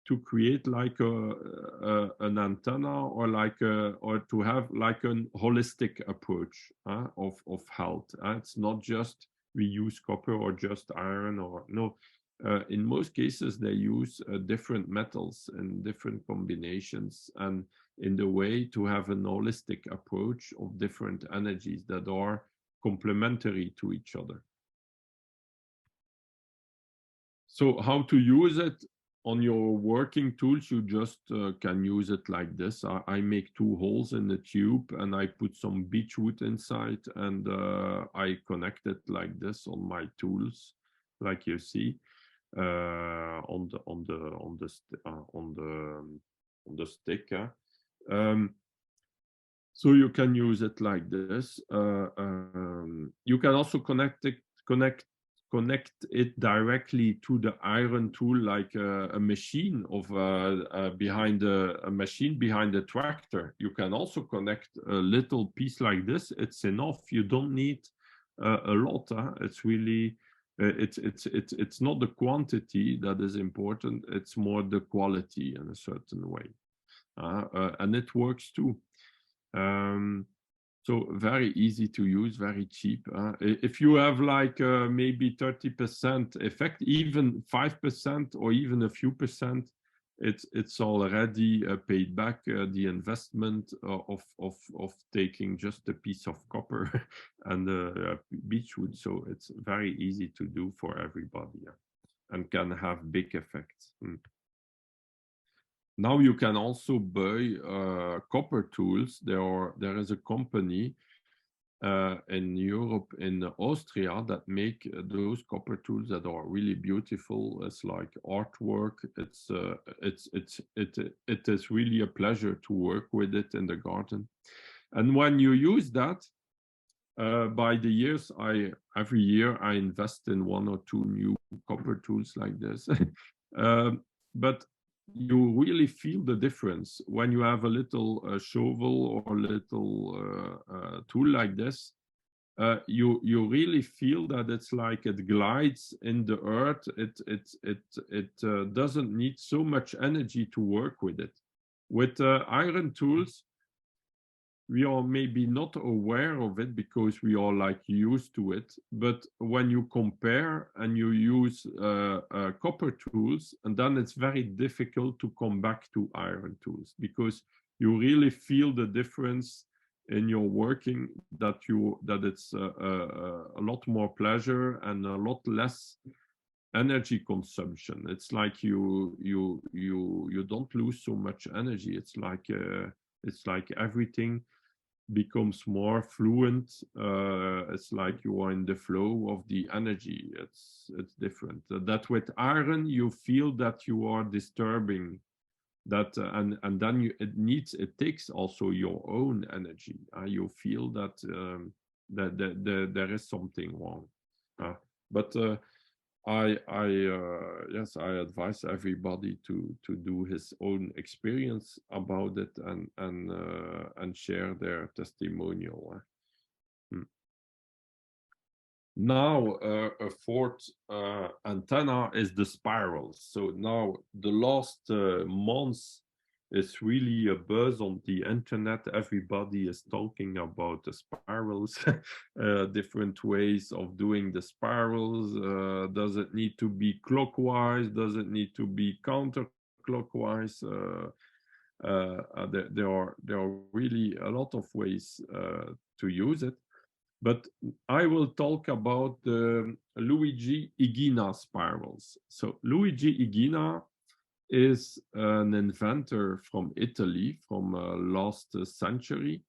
to create like an antenna, or like or to have like a holistic approach of health. It's not just we use copper or just iron, or no. In most cases, they use different metals and different combinations, and in the way to have an holistic approach of different energies that are complementary to each other. So how to use it? On your working tools, you just can use it like this. I make 2 holes in the tube, and I put some beechwood inside, and I connect it like this on my tools, like you see. On the stick. So you can use it like this. You can also connect it directly to the iron tool, like a machine behind a machine behind the tractor. You can also connect a little piece like this. It's enough. You don't need a lot. It's really it's not the quantity that is important. It's more the quality in a certain way, and it works too. So very easy to use, very cheap. If you have like maybe 30% effect, even 5% or even a few percent, it's already paid back the investment of taking just a piece of copper and beechwood. So it's very easy to do for everybody, and can have big effects. Now you can also buy copper tools. There is a company in Europe, in Austria, that make those copper tools that are really beautiful. It's like artwork. It is really a pleasure to work with it in the garden. And when you use that, by the years, every year I invest in 1 or 2 new copper tools like this. But you really feel the difference when you have a little shovel or a little tool like this. You really feel that it's like it glides in the earth. It doesn't need so much energy to work with it. With iron tools, we are maybe not aware of it because we are like used to it. But when you compare and you use copper tools, and then it's very difficult to come back to iron tools, because you really feel the difference in your working, that it's a lot more pleasure and a lot less energy consumption. It's like you don't lose so much energy. It's like everything becomes more fluent. It's like you are in the flow of the energy. It's different. That with iron you feel that you are disturbing that, and then it takes also your own energy. You feel that there is something wrong. But yes, I advise everybody to do his own experience about it, and share their testimonial. Now, a fourth antenna is the spirals. So now the last months is really a buzz on the internet. Everybody is talking about the spirals, different ways of doing the spirals. Does it need to be clockwise? Does it need to be counterclockwise? There are really a lot of ways to use it. But I will talk about the Luigi Ighina spirals. So Luigi Ighina is an inventor from Italy from last century.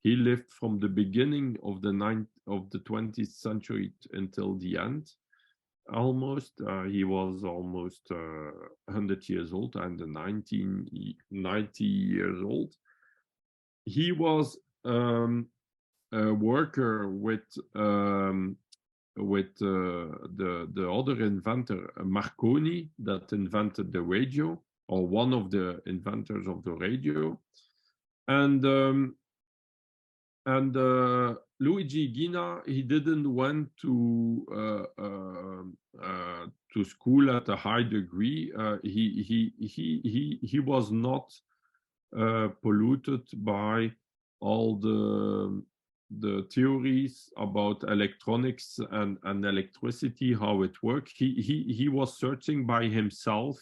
He lived from the beginning of the 20th century until the end. Almost, he was almost 100 years old, and 90 years old. He was a worker with the other inventor, Marconi, that invented the radio, or one of the inventors of the radio. And Luigi Ighina, he didn't went to school at a high degree. He was not polluted by all the theories about electronics and electricity, how it works. He was searching by himself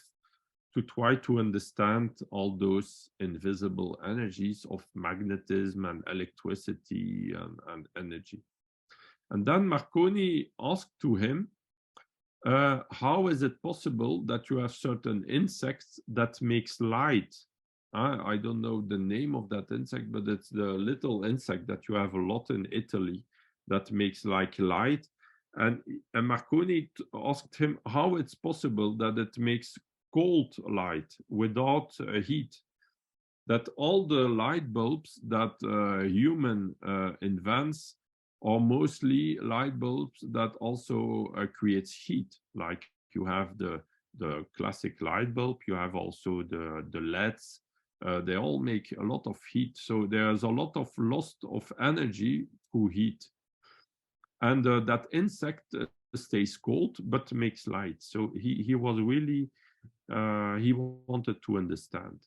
to try to understand all those invisible energies of magnetism and electricity and energy. And then Marconi asked to him, how is it possible that you have certain insects that makes light? I don't know the name of that insect, but it's the little insect that you have a lot in Italy that makes like light. And Marconi asked him how it's possible that it makes cold light without heat. that all the light bulbs that human invents are mostly light bulbs that also creates heat. Like you have the classic light bulb, you have also the LEDs. They all make a lot of heat. So there's a lot of loss of energy through heat. And that insect stays cold but makes light. So he was really, he wanted to understand.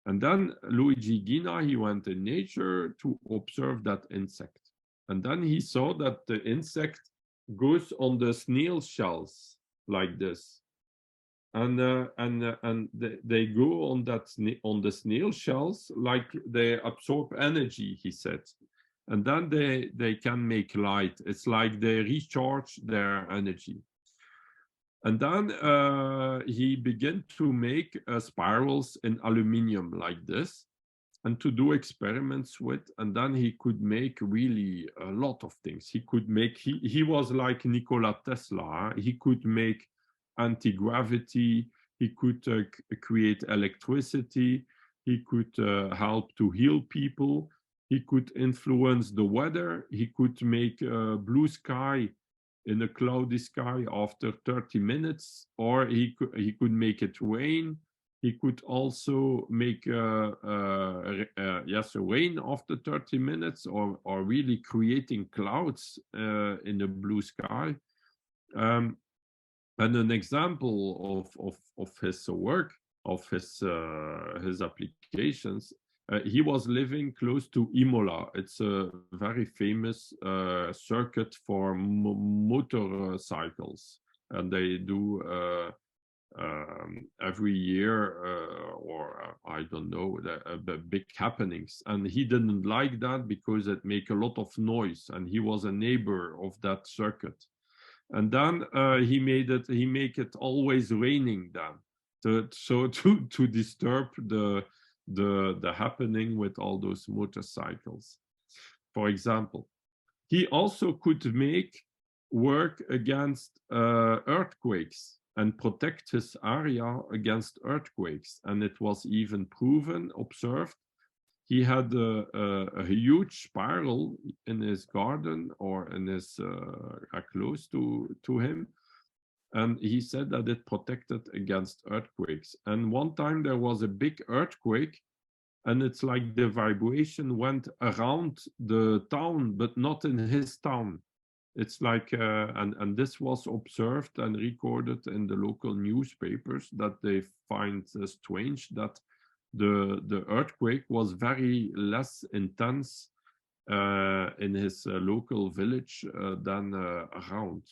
And then Luigi Ighina, he went in nature to observe that insect. And then he saw that the insect goes on the snail shells like this. And they go on on the snail shells like they absorb energy, he said. And then they can make light. It's like they recharge their energy. And then he began to make spirals in aluminium like this and to do experiments with. And then he could make really a lot of things. He could make, he was like Nikola Tesla. He could make anti-gravity. He could create electricity. He could help to heal people. He could influence the weather. He could make blue sky in a cloudy sky after 30 minutes, or he could make it rain. He could also make yes, rain after 30 minutes, or really creating clouds in the blue sky. And an example of his work, of his applications, he was living close to Imola. It's a very famous circuit for motorcycles, and they do every year, or I don't know, the big happenings. And he didn't like that because it make a lot of noise, and he was a neighbor of that circuit. And then he make it always raining then, to disturb the happening with all those motorcycles, for example. He also could make work against earthquakes and protect his area against earthquakes. And it was even proven, observed. He had a huge spiral in his garden, or in his close to him. And he said that it protected against earthquakes. And one time there was a big earthquake, and it's like the vibration went around the town, but not in his town. It's like, and this was observed and recorded in the local newspapers, that they find strange that the earthquake was very less intense in his local village than around.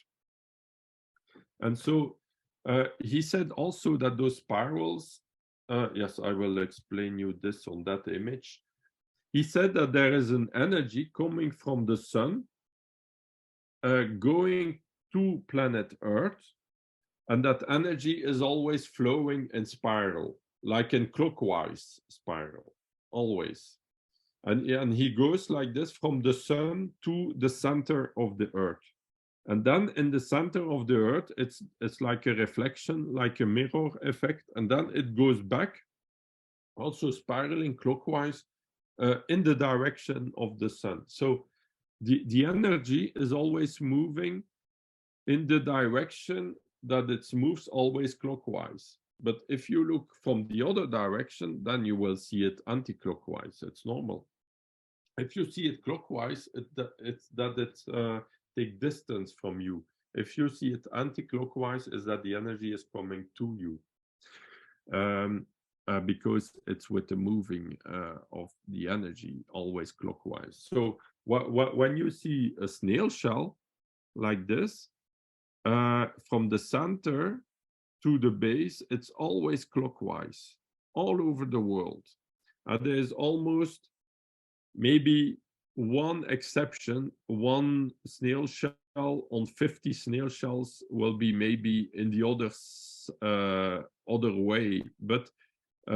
And so he said also that those spirals, yes, I will explain you this on that image. He said that there is an energy coming from the sun going to planet Earth, and that energy is always flowing in spiral, like in clockwise spiral, always. And he goes like this from the sun to the center of the Earth. And then in the center of the Earth, it's like a reflection, like a mirror effect. And then it goes back, also spiraling clockwise in the direction of the sun. So the energy is always moving in the direction that it moves, always clockwise. But if you look from the other direction, then you will see it anti-clockwise. It's normal. If you see it clockwise, it's that it take distance from you. If you see it anti-clockwise, is that the energy is coming to you. Because it's with the moving of the energy always clockwise. So when you see a snail shell like this, from the center to the base, it's always clockwise all over the world. There's almost maybe one exception, one snail shell on 50 snail shells will be maybe in the other way, but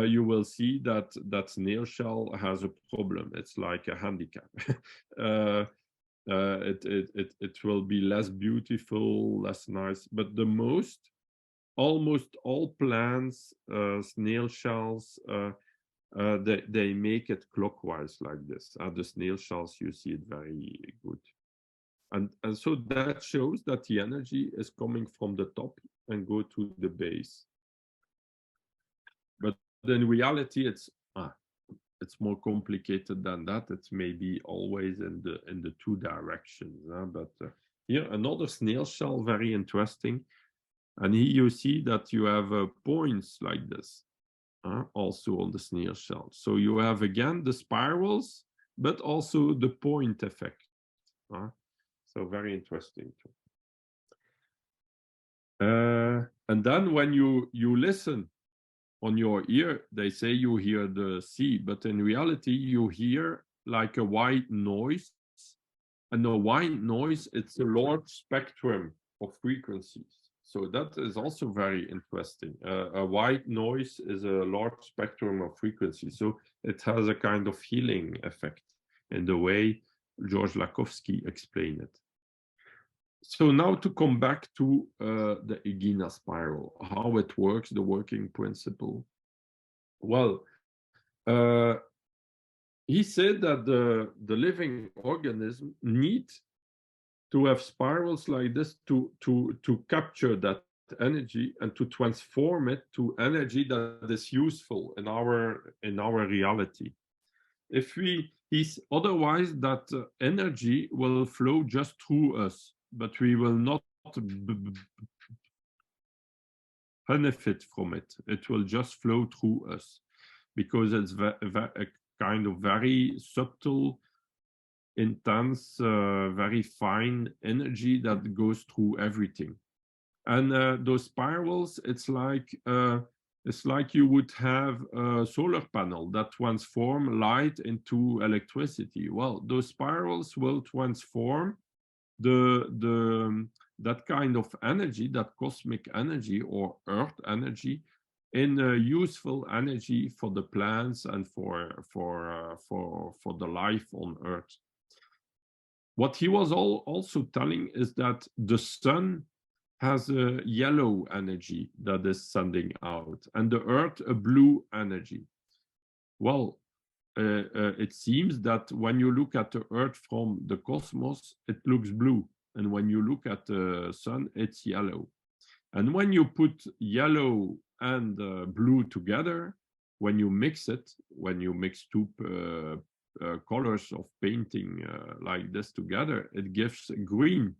you will see that that snail shell has a problem. It's like a handicap. It will be less beautiful, less nice, but almost all plants, snail shells, they make it clockwise like this. The snail shells, you see it very good. And so that shows that the energy is coming from the top and go to the base. But in reality, it's more complicated than that. It's maybe always in the two directions. But here, another snail shell, very interesting. And here you see that you have points like this, also on the snail shell. So you have, again, the spirals, but also the point effect. So very interesting. And then when you listen on your ear, they say you hear the sea, but in reality, you hear like a white noise. And the white noise, it's a large spectrum of frequencies. So that is also very interesting. A white noise is a large spectrum of frequencies. So it has a kind of healing effect in the way George Lakhovsky explained it. So now to come back to the Ighina spiral, how it works, the working principle. Well, he said that the living organism need to have spirals like this to capture that energy and to transform it to energy that is useful in our reality. If otherwise that energy will flow just through us, but we will not benefit from it. It will just flow through us because it's a kind of very subtle, intense, very fine energy that goes through everything. And those spirals, it's like you would have a solar panel that transform light into electricity. Well, those spirals will transform that kind of energy, that cosmic energy or earth energy, in useful energy for the plants and for the life on earth. What he was also telling is that the sun has a yellow energy that is sending out, and the earth a blue energy. Well, it seems that when you look at the earth from the cosmos, it looks blue. And when you look at the sun, it's yellow. And when you put yellow and blue together, when you mix two colors of painting like this together, it gives green.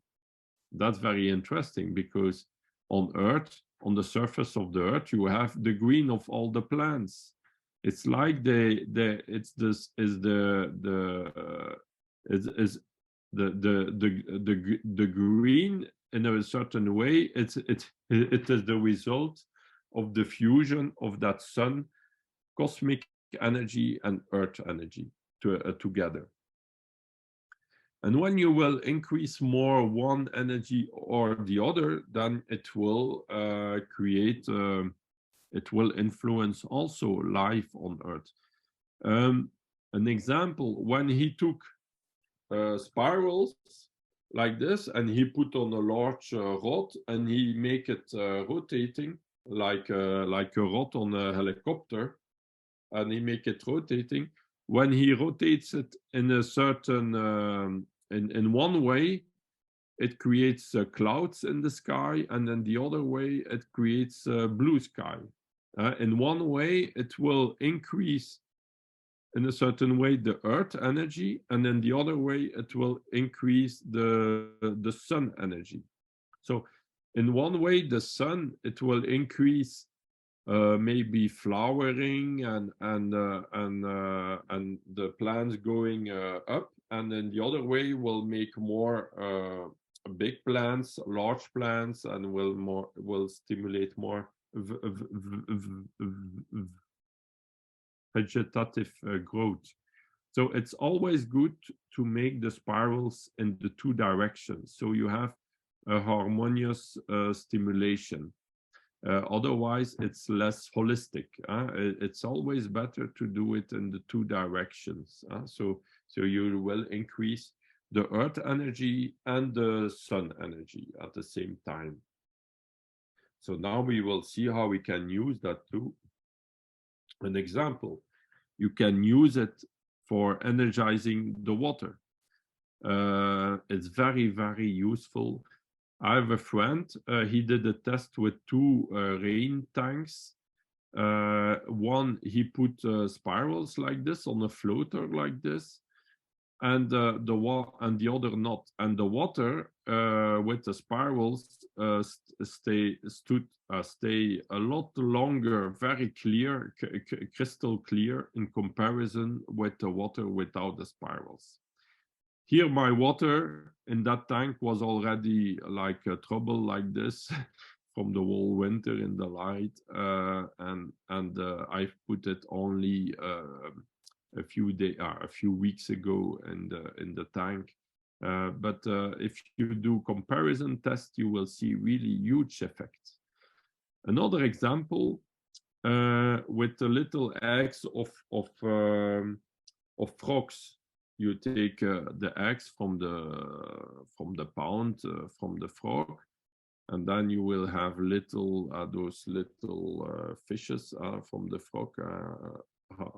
That's very interesting because on Earth, on the surface of the Earth, you have the green of all the plants. It's like the green in a certain way. It is the result of the fusion of that sun, cosmic energy, and earth energy together. And when you will increase more one energy or the other, then it will it will influence also life on Earth. An example, when he took spirals like this and he put on a large rod and he make it rotating like a rod on a helicopter, and he make it rotating. When he rotates it in a certain in one way, it creates clouds in the sky, and then the other way it creates blue sky. In one way, it will increase in a certain way the earth energy, and then the other way it will increase the sun energy. So in one way, the sun, it will increase maybe flowering and the plants going up, and then the other way will make more big plants, large plants, and will stimulate more vegetative growth. So it's always good to make the spirals in the two directions, so you have a harmonious stimulation. Otherwise, it's less holistic. It's always better to do it in the two directions. So you will increase the earth energy and the sun energy at the same time. So now we will see how we can use that too. An example, you can use it for energizing the water. It's very, very useful. I have a friend, he did a test with two rain tanks. One, he put spirals like this on a floater like this, and the other not. And the water with the spirals stay a lot longer, very clear, crystal clear in comparison with the water without the spirals. Here, my water in that tank was already like trouble like this from the whole winter in the light, and I've put it only a few weeks ago in the tank. But if you do comparison test, you will see really huge effects. Another example with the little eggs of frogs. You take the eggs from the pound from the frog, and then you will have those little fishes from the frog.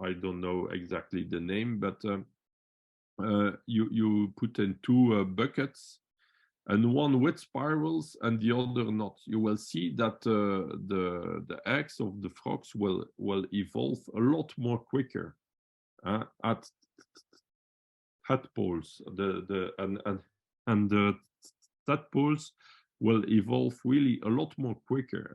I don't know exactly the name, but you put in two buckets, and one with spirals and the other not. You will see that the eggs of the frogs will evolve a lot more quicker at tadpoles. And the tadpoles will evolve really a lot more quicker.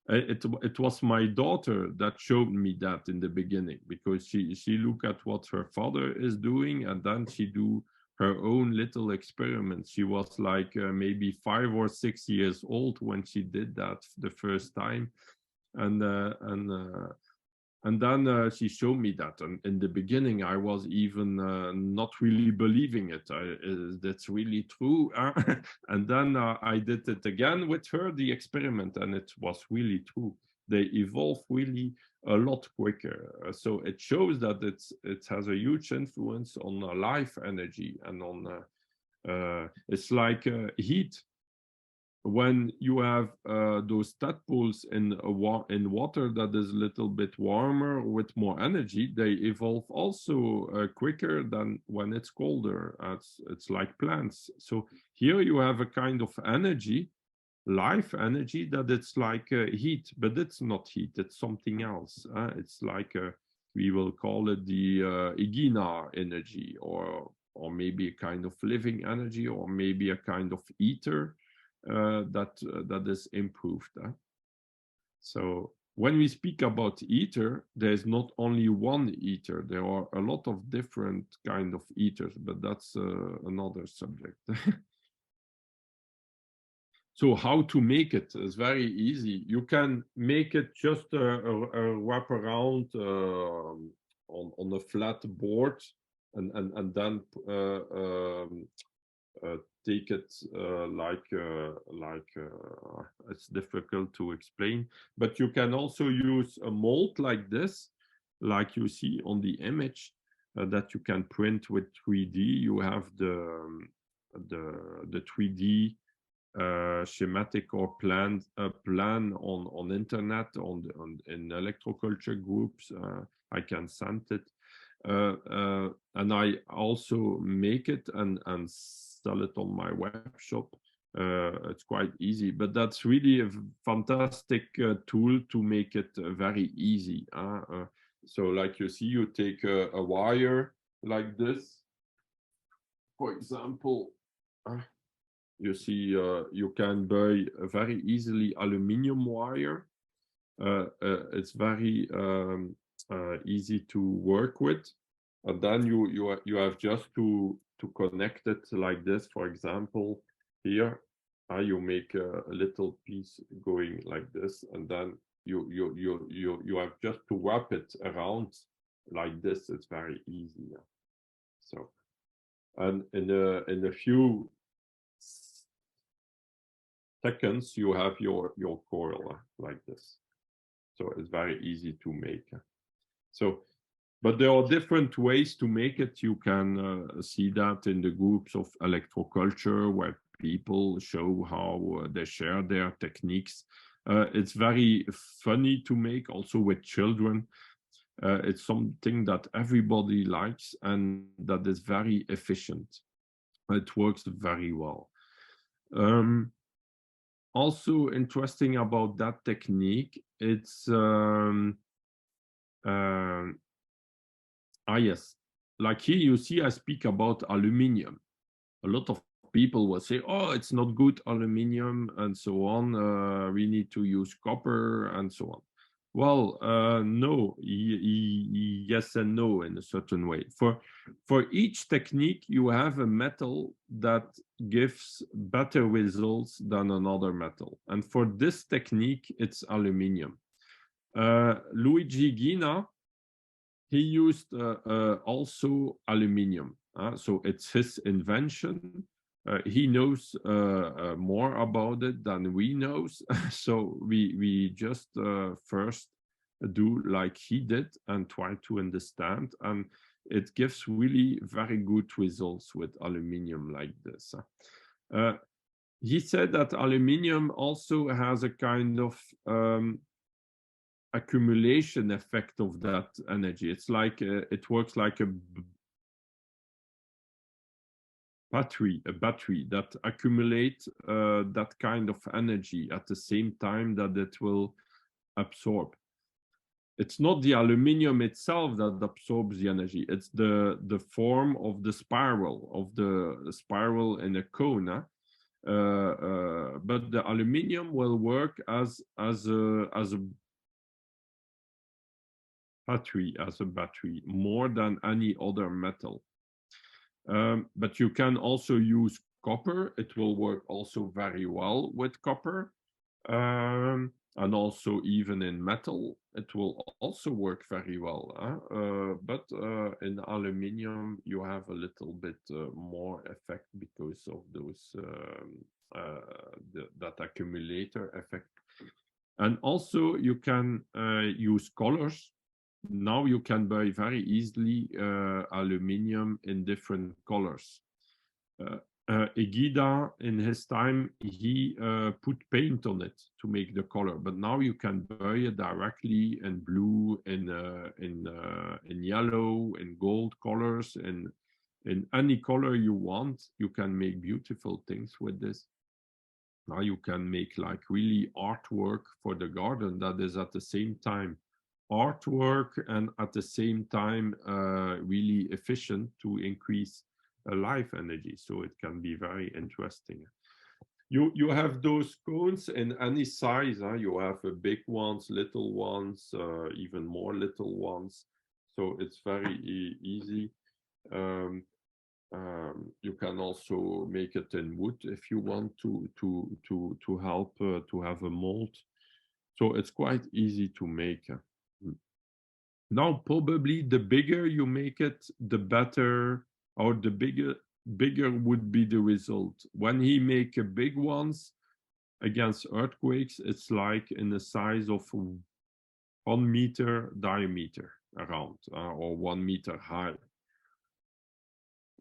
It was my daughter that showed me that in the beginning, because she looked at what her father is doing, and then she do her own little experiments. She was like maybe 5 or 6 years old when she did that the first time, and then she showed me that. And in the beginning, I was even not really believing it. That's really true. And then I did it again with her, the experiment, and it was really true. They evolve really a lot quicker. So it shows that it has a huge influence on life energy and on, it's like heat. When you have those tadpoles in water that is a little bit warmer with more energy, they evolve also quicker than when it's colder. It's like plants. So here you have a kind of energy, life energy, that it's like heat, but it's not heat, it's something else. It's like, we will call it the Ighina energy, or maybe a kind of living energy, or maybe a kind of ether. That is improved. So when we speak about ether, there's not only one ether. There are a lot of different kind of ethers, but that's another subject. So how to make it is very easy. You can make it just a wrap around on a flat board, and then take it it's difficult to explain, but you can also use a mold like this, like you see on the image, that you can print with 3D. You have the 3D schematic or plan on internet, in electroculture groups. I can send it, and I also make it and sell it on my web shop. It's quite easy, but that's really a fantastic tool to make it very easy. So like you see, you take a wire like this, for example. You see, you can buy a very easily aluminium wire. It's very easy to work with, and then you have just to connect it like this. For example, here you make a little piece going like this, and then you have just to wrap it around like this. It's very easy. So, and in a few seconds you have your coil like this. So it's very easy to make. So, but there are different ways to make it. You can see that in the groups of electroculture, where people show how they share their techniques. It's very funny to make, also with children. It's something that everybody likes and that is very efficient. It works very well. Also interesting about that technique, it's yes, like here you see I speak about aluminium. A lot of people will say, oh, it's not good aluminium and so on. We need to use copper and so on. Well, no, yes and no in a certain way. For each technique, you have a metal that gives better results than another metal. And for this technique, it's aluminium. Luigi Ighina, he used also aluminium. So it's his invention. He knows more about it than we know. So we just first do like he did and try to understand. And it gives really very good results with aluminium like this. He said that aluminium also has a kind of accumulation effect of that energy. It's like it works like a battery that accumulates that kind of energy at the same time that it will absorb. It's not the aluminium itself that absorbs the energy. It's the form of the spiral in a cone. But the aluminium will work as a battery more than any other metal. But you can also use copper. It will work also very well with copper. And also even in metal, it will also work very well. But in aluminium, you have a little bit more effect because of those that accumulator effect. And also you can use colors. Now you can buy very easily aluminium in different colors. Ighina, in his time, he put paint on it to make the color, but now you can buy it directly in blue, in yellow, in gold colors, in any color you want. You can make beautiful things with this. Now you can make like really artwork for the garden that is at the same time artwork and at the same time really efficient to increase life energy. So it can be very interesting. You have those cones in any size. You have big ones, little ones, even more little ones. So it's very easy. You can also make it in wood if you want to help to have a mold. So it's quite easy to make. Now, probably the bigger you make it, the better, or the bigger would be the result. When he make big ones against earthquakes, it's like in the size of 1 meter diameter around, or 1 meter high.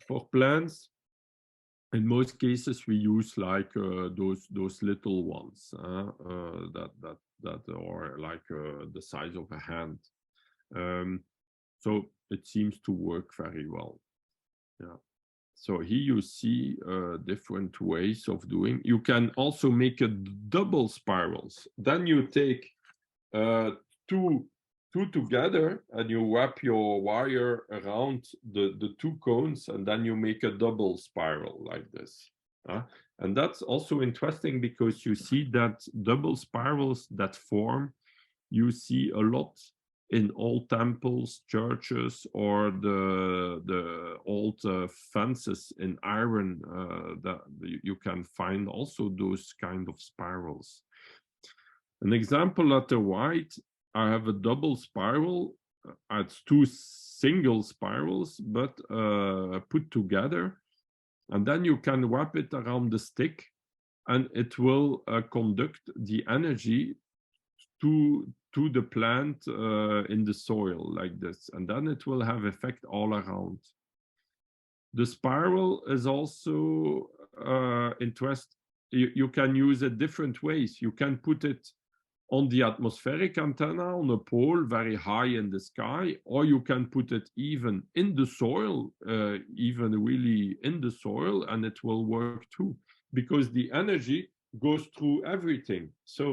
For plants, in most cases, we use like those little ones that are like the size of a hand. So it seems to work very well. Yeah. So here you see different ways of doing. You can also make a double spirals. Then you take two together and you wrap your wire around the two cones, and then you make a double spiral like this. And that's also interesting because you see that double spirals that form, you see a lot in old temples, churches, or the old fences in iron. That you can find also those kind of spirals. An example at the right, I have a double spiral. It's two single spirals, but put together. And then you can wrap it around the stick, and it will conduct the energy to the plant in the soil like this. And then it will have effect all around. The spiral is also interesting. You can use it different ways. You can put it on the atmospheric antenna on a pole very high in the sky, or you can put it even in the soil, even really in the soil, and it will work too, because the energy goes through everything. So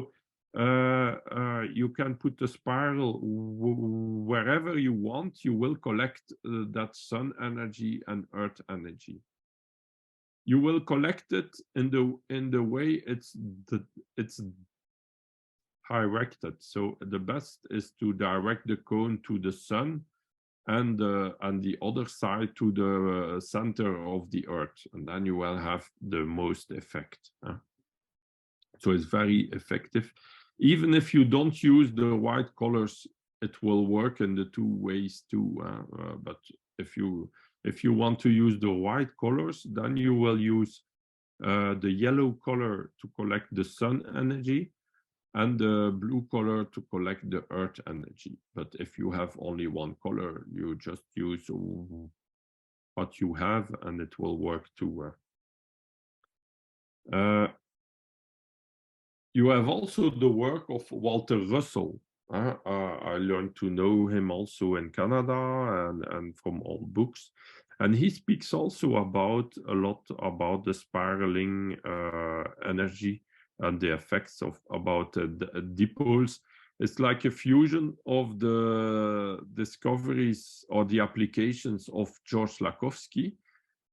you can put the spiral wherever you want. You will collect that sun energy and earth energy. You will collect it in the way it's directed. So the best is to direct the cone to the sun, and the other side to the center of the earth, and then you will have the most effect. So it's very effective. Even if you don't use the white colors, it will work in the two ways too. But if you want to use the white colors, then you will use the yellow color to collect the sun energy, and the blue color to collect the earth energy. But if you have only one color, you just use what you have, and it will work too. You have also the work of Walter Russell. I learned to know him also in Canada and from old books. And he speaks also about a lot about the spiraling energy and the effects of about dipoles. It's like a fusion of the discoveries or the applications of George Lakhovsky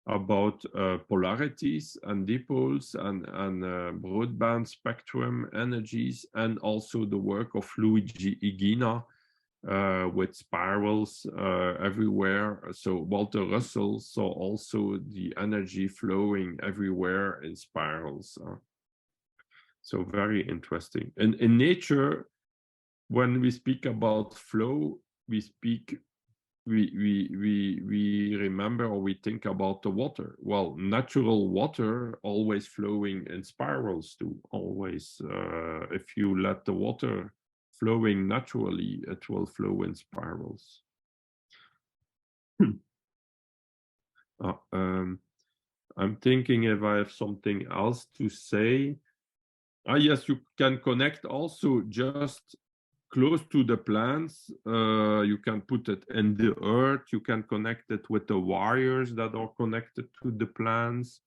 about polarities and dipoles and broadband spectrum energies, and also the work of Luigi Ighina with spirals everywhere. So Walter Russell saw also the energy flowing everywhere in spirals. So very interesting. And in nature, when we speak about flow, we remember, or we think about the water. Well, natural water always flowing in spirals too. Always, if you let the water flowing naturally, it will flow in spirals. I'm thinking if I have something else to say. Yes, you can connect also just close to the plants. You can put it in the earth. You can connect it with the wires that are connected to the plants.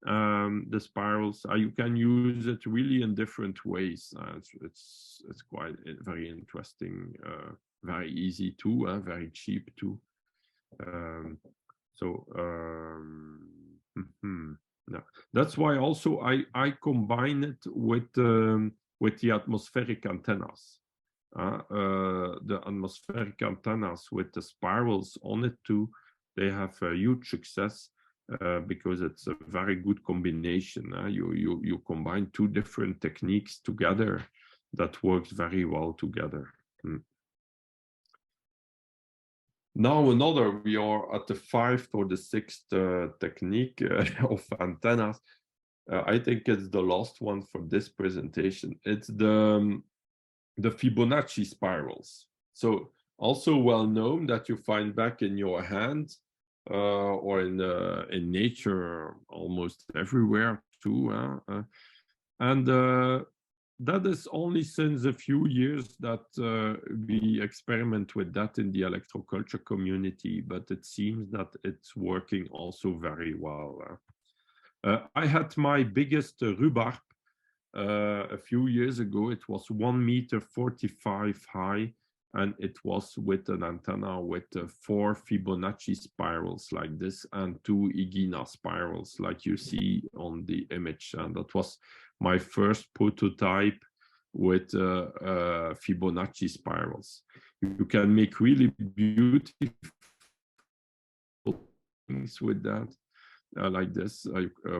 The spirals, you can use it really in different ways. It's quite very interesting, very easy too, very cheap too. Yeah. That's why also I combine it with the atmospheric antennas. The atmospheric antennas with the spirals on it too, they have a huge success because it's a very good combination. You combine two different techniques together that works very well together. Now we are at the 5th or the 6th technique of antennas. I think it's the last one for this presentation. It's the Fibonacci spirals. So also well known, that you find back in your hand or in nature almost everywhere too. That is only since a few years that we experiment with that in the electroculture community, but it seems that it's working also very well. I had my biggest rhubarb a few years ago. It was 1.45 meters high, and it was with an antenna with 4 Fibonacci spirals like this and 2 Ighina spirals like you see on the image. And that was my first prototype with Fibonacci spirals. You can make really beautiful things with that. Like this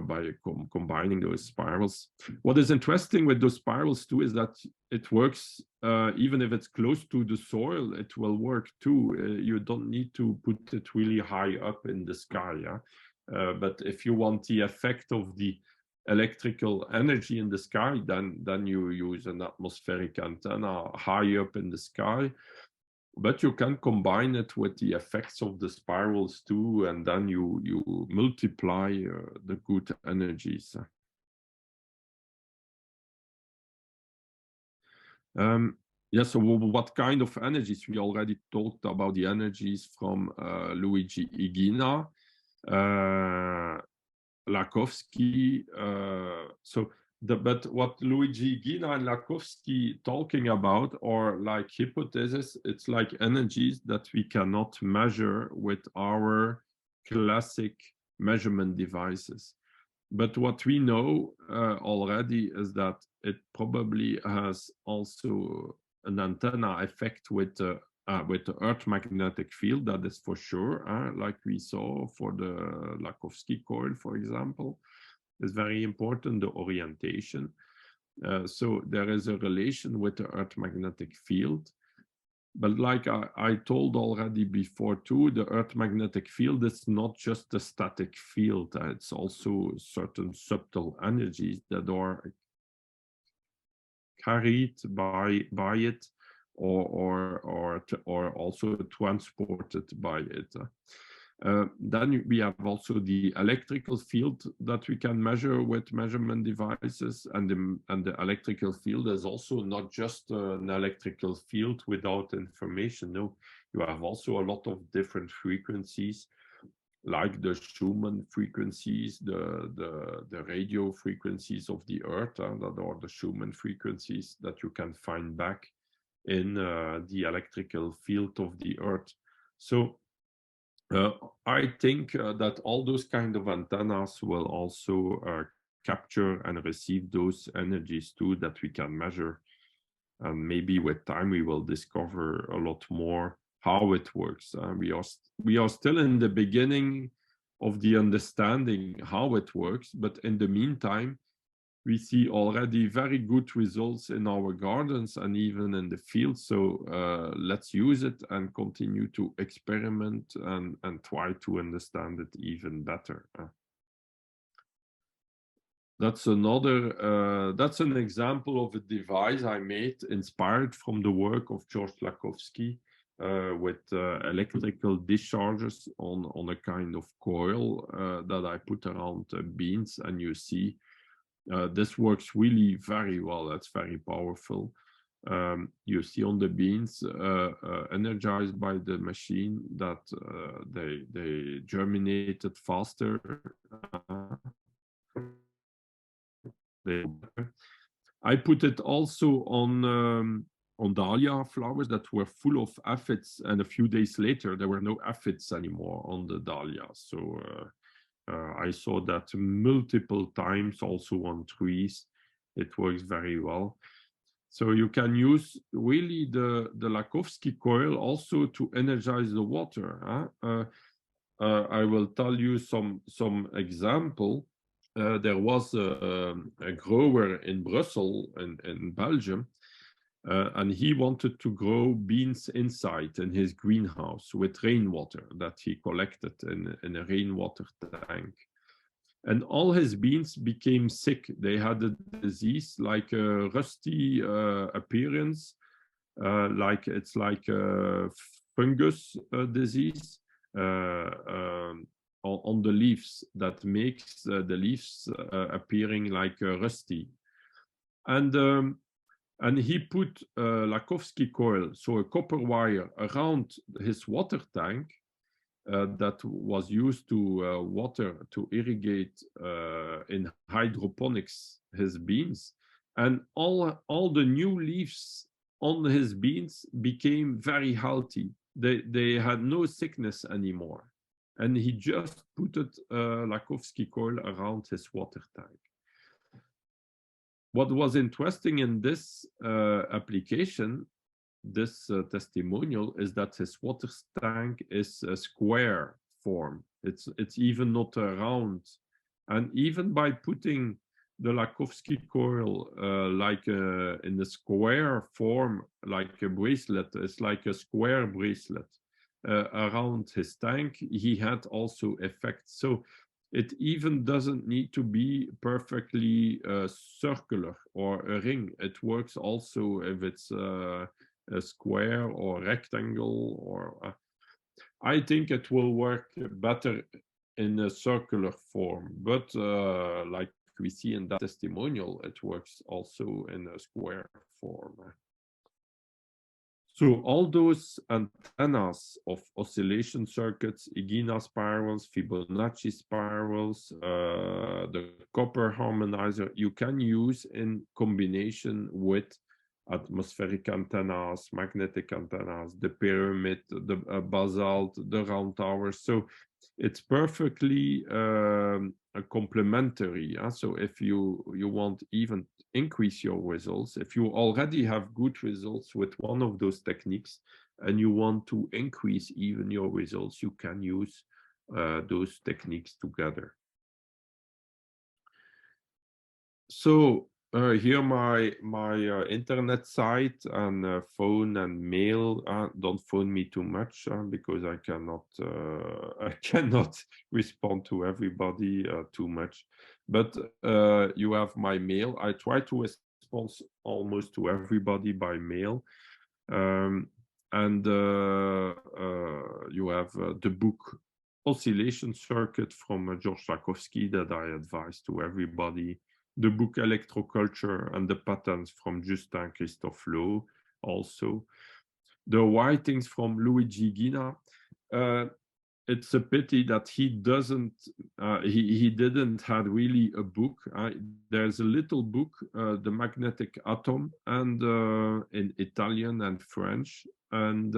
by combining those spirals. What is interesting with those spirals too is that it works even if it's close to the soil, it will work too. You don't need to put it really high up in the sky. But if you want the effect of the electrical energy in the sky, then you use an atmospheric antenna high up in the sky. But you can combine it with the effects of the spirals too, and then you multiply the good energies. Yeah, so what kind of energies? We already talked about the energies from Luigi Ighina, Lakhovsky. But what Luigi Ighina and Lakhovsky talking about, or like hypothesis, it's like energies that we cannot measure with our classic measurement devices. But what we know already is that it probably has also an antenna effect with the Earth magnetic field, that is for sure, like we saw for the Lakhovsky coil, for example, is very important, the orientation. So there is a relation with the Earth magnetic field. But like I told already before too, the Earth magnetic field is not just a static field. It's also certain subtle energies that are carried by it, or also transported by it. Then we have also the electrical field that we can measure with measurement devices, and the electrical field is also not just an electrical field without information. No, you have also a lot of different frequencies, like the Schumann frequencies, the radio frequencies of the Earth, that are the Schumann frequencies that you can find back in the electrical field of the Earth. So I think that all those kind of antennas will also capture and receive those energies too that we can measure. And maybe with time we will discover a lot more how it works. We are still in the beginning of the understanding how it works, but in the meantime, we see already very good results in our gardens and even in the field. So let's use it and continue to experiment and try to understand it even better. That's an example of a device I made inspired from the work of George Lakhovsky, with electrical discharges on a kind of coil that I put around beans, and you see this works really very well. It's very powerful. You see on the beans energized by the machine that they germinated faster. I put it also on dahlia flowers that were full of aphids, and a few days later there were no aphids anymore on the dahlia. So I saw that multiple times also on trees. It works very well. So you can use really the Lakhovsky coil also to energize the water. I will tell you some example. There was a grower in Brussels, in Belgium, and he wanted to grow beans inside in his greenhouse with rainwater that he collected in a rainwater tank. And all his beans became sick. They had a disease like a rusty appearance, like it's like a fungus disease on the leaves that makes the leaves appearing like rusty. And he put Lakhovsky coil, so a copper wire, around his water tank that was used to water, to irrigate in hydroponics his beans. And all the new leaves on his beans became very healthy. They had no sickness anymore. And he just put it Lakhovsky coil around his water tank. What was interesting in this application, this testimonial, is that his water tank is a square form. It's even not round. And even by putting the Lakhovsky coil like in a square form, like a bracelet, it's like a square bracelet around his tank, he had also effects. So it even doesn't need to be perfectly circular or a ring. It works also if it's a square or rectangle, or I think it will work better in a circular form, but like we see in that testimonial, it works also in a square form. So all those antennas of oscillation circuits, Ighina spirals, Fibonacci spirals, the copper harmonizer, you can use in combination with atmospheric antennas, magnetic antennas, the pyramid, the basalt, the round towers. So it's perfectly complementary. So if you want even increase your results, if you already have good results with one of those techniques and you want to increase even your results, you can use those techniques together. So here my internet site and phone and mail. Don't phone me too much because I cannot respond to everybody too much. But you have my mail. I try to respond almost to everybody by mail. And you have the book Oscillation Circuit from George Lakhovsky that I advise to everybody. The book Electroculture and the patents from Justin Christophe Lowe also. The writings from Luigi Ighina. It's a pity that he didn't have really a book. There's a little book, The Magnetic Atom, and in Italian and French, and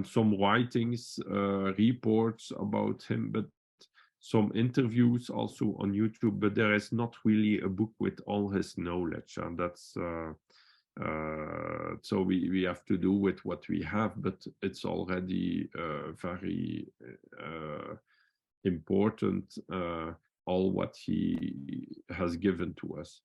some writings, reports about him, but some interviews also on YouTube, but there is not really a book with all his knowledge, and that's so we have to do with what we have, but it's already very important, all what he has given to us.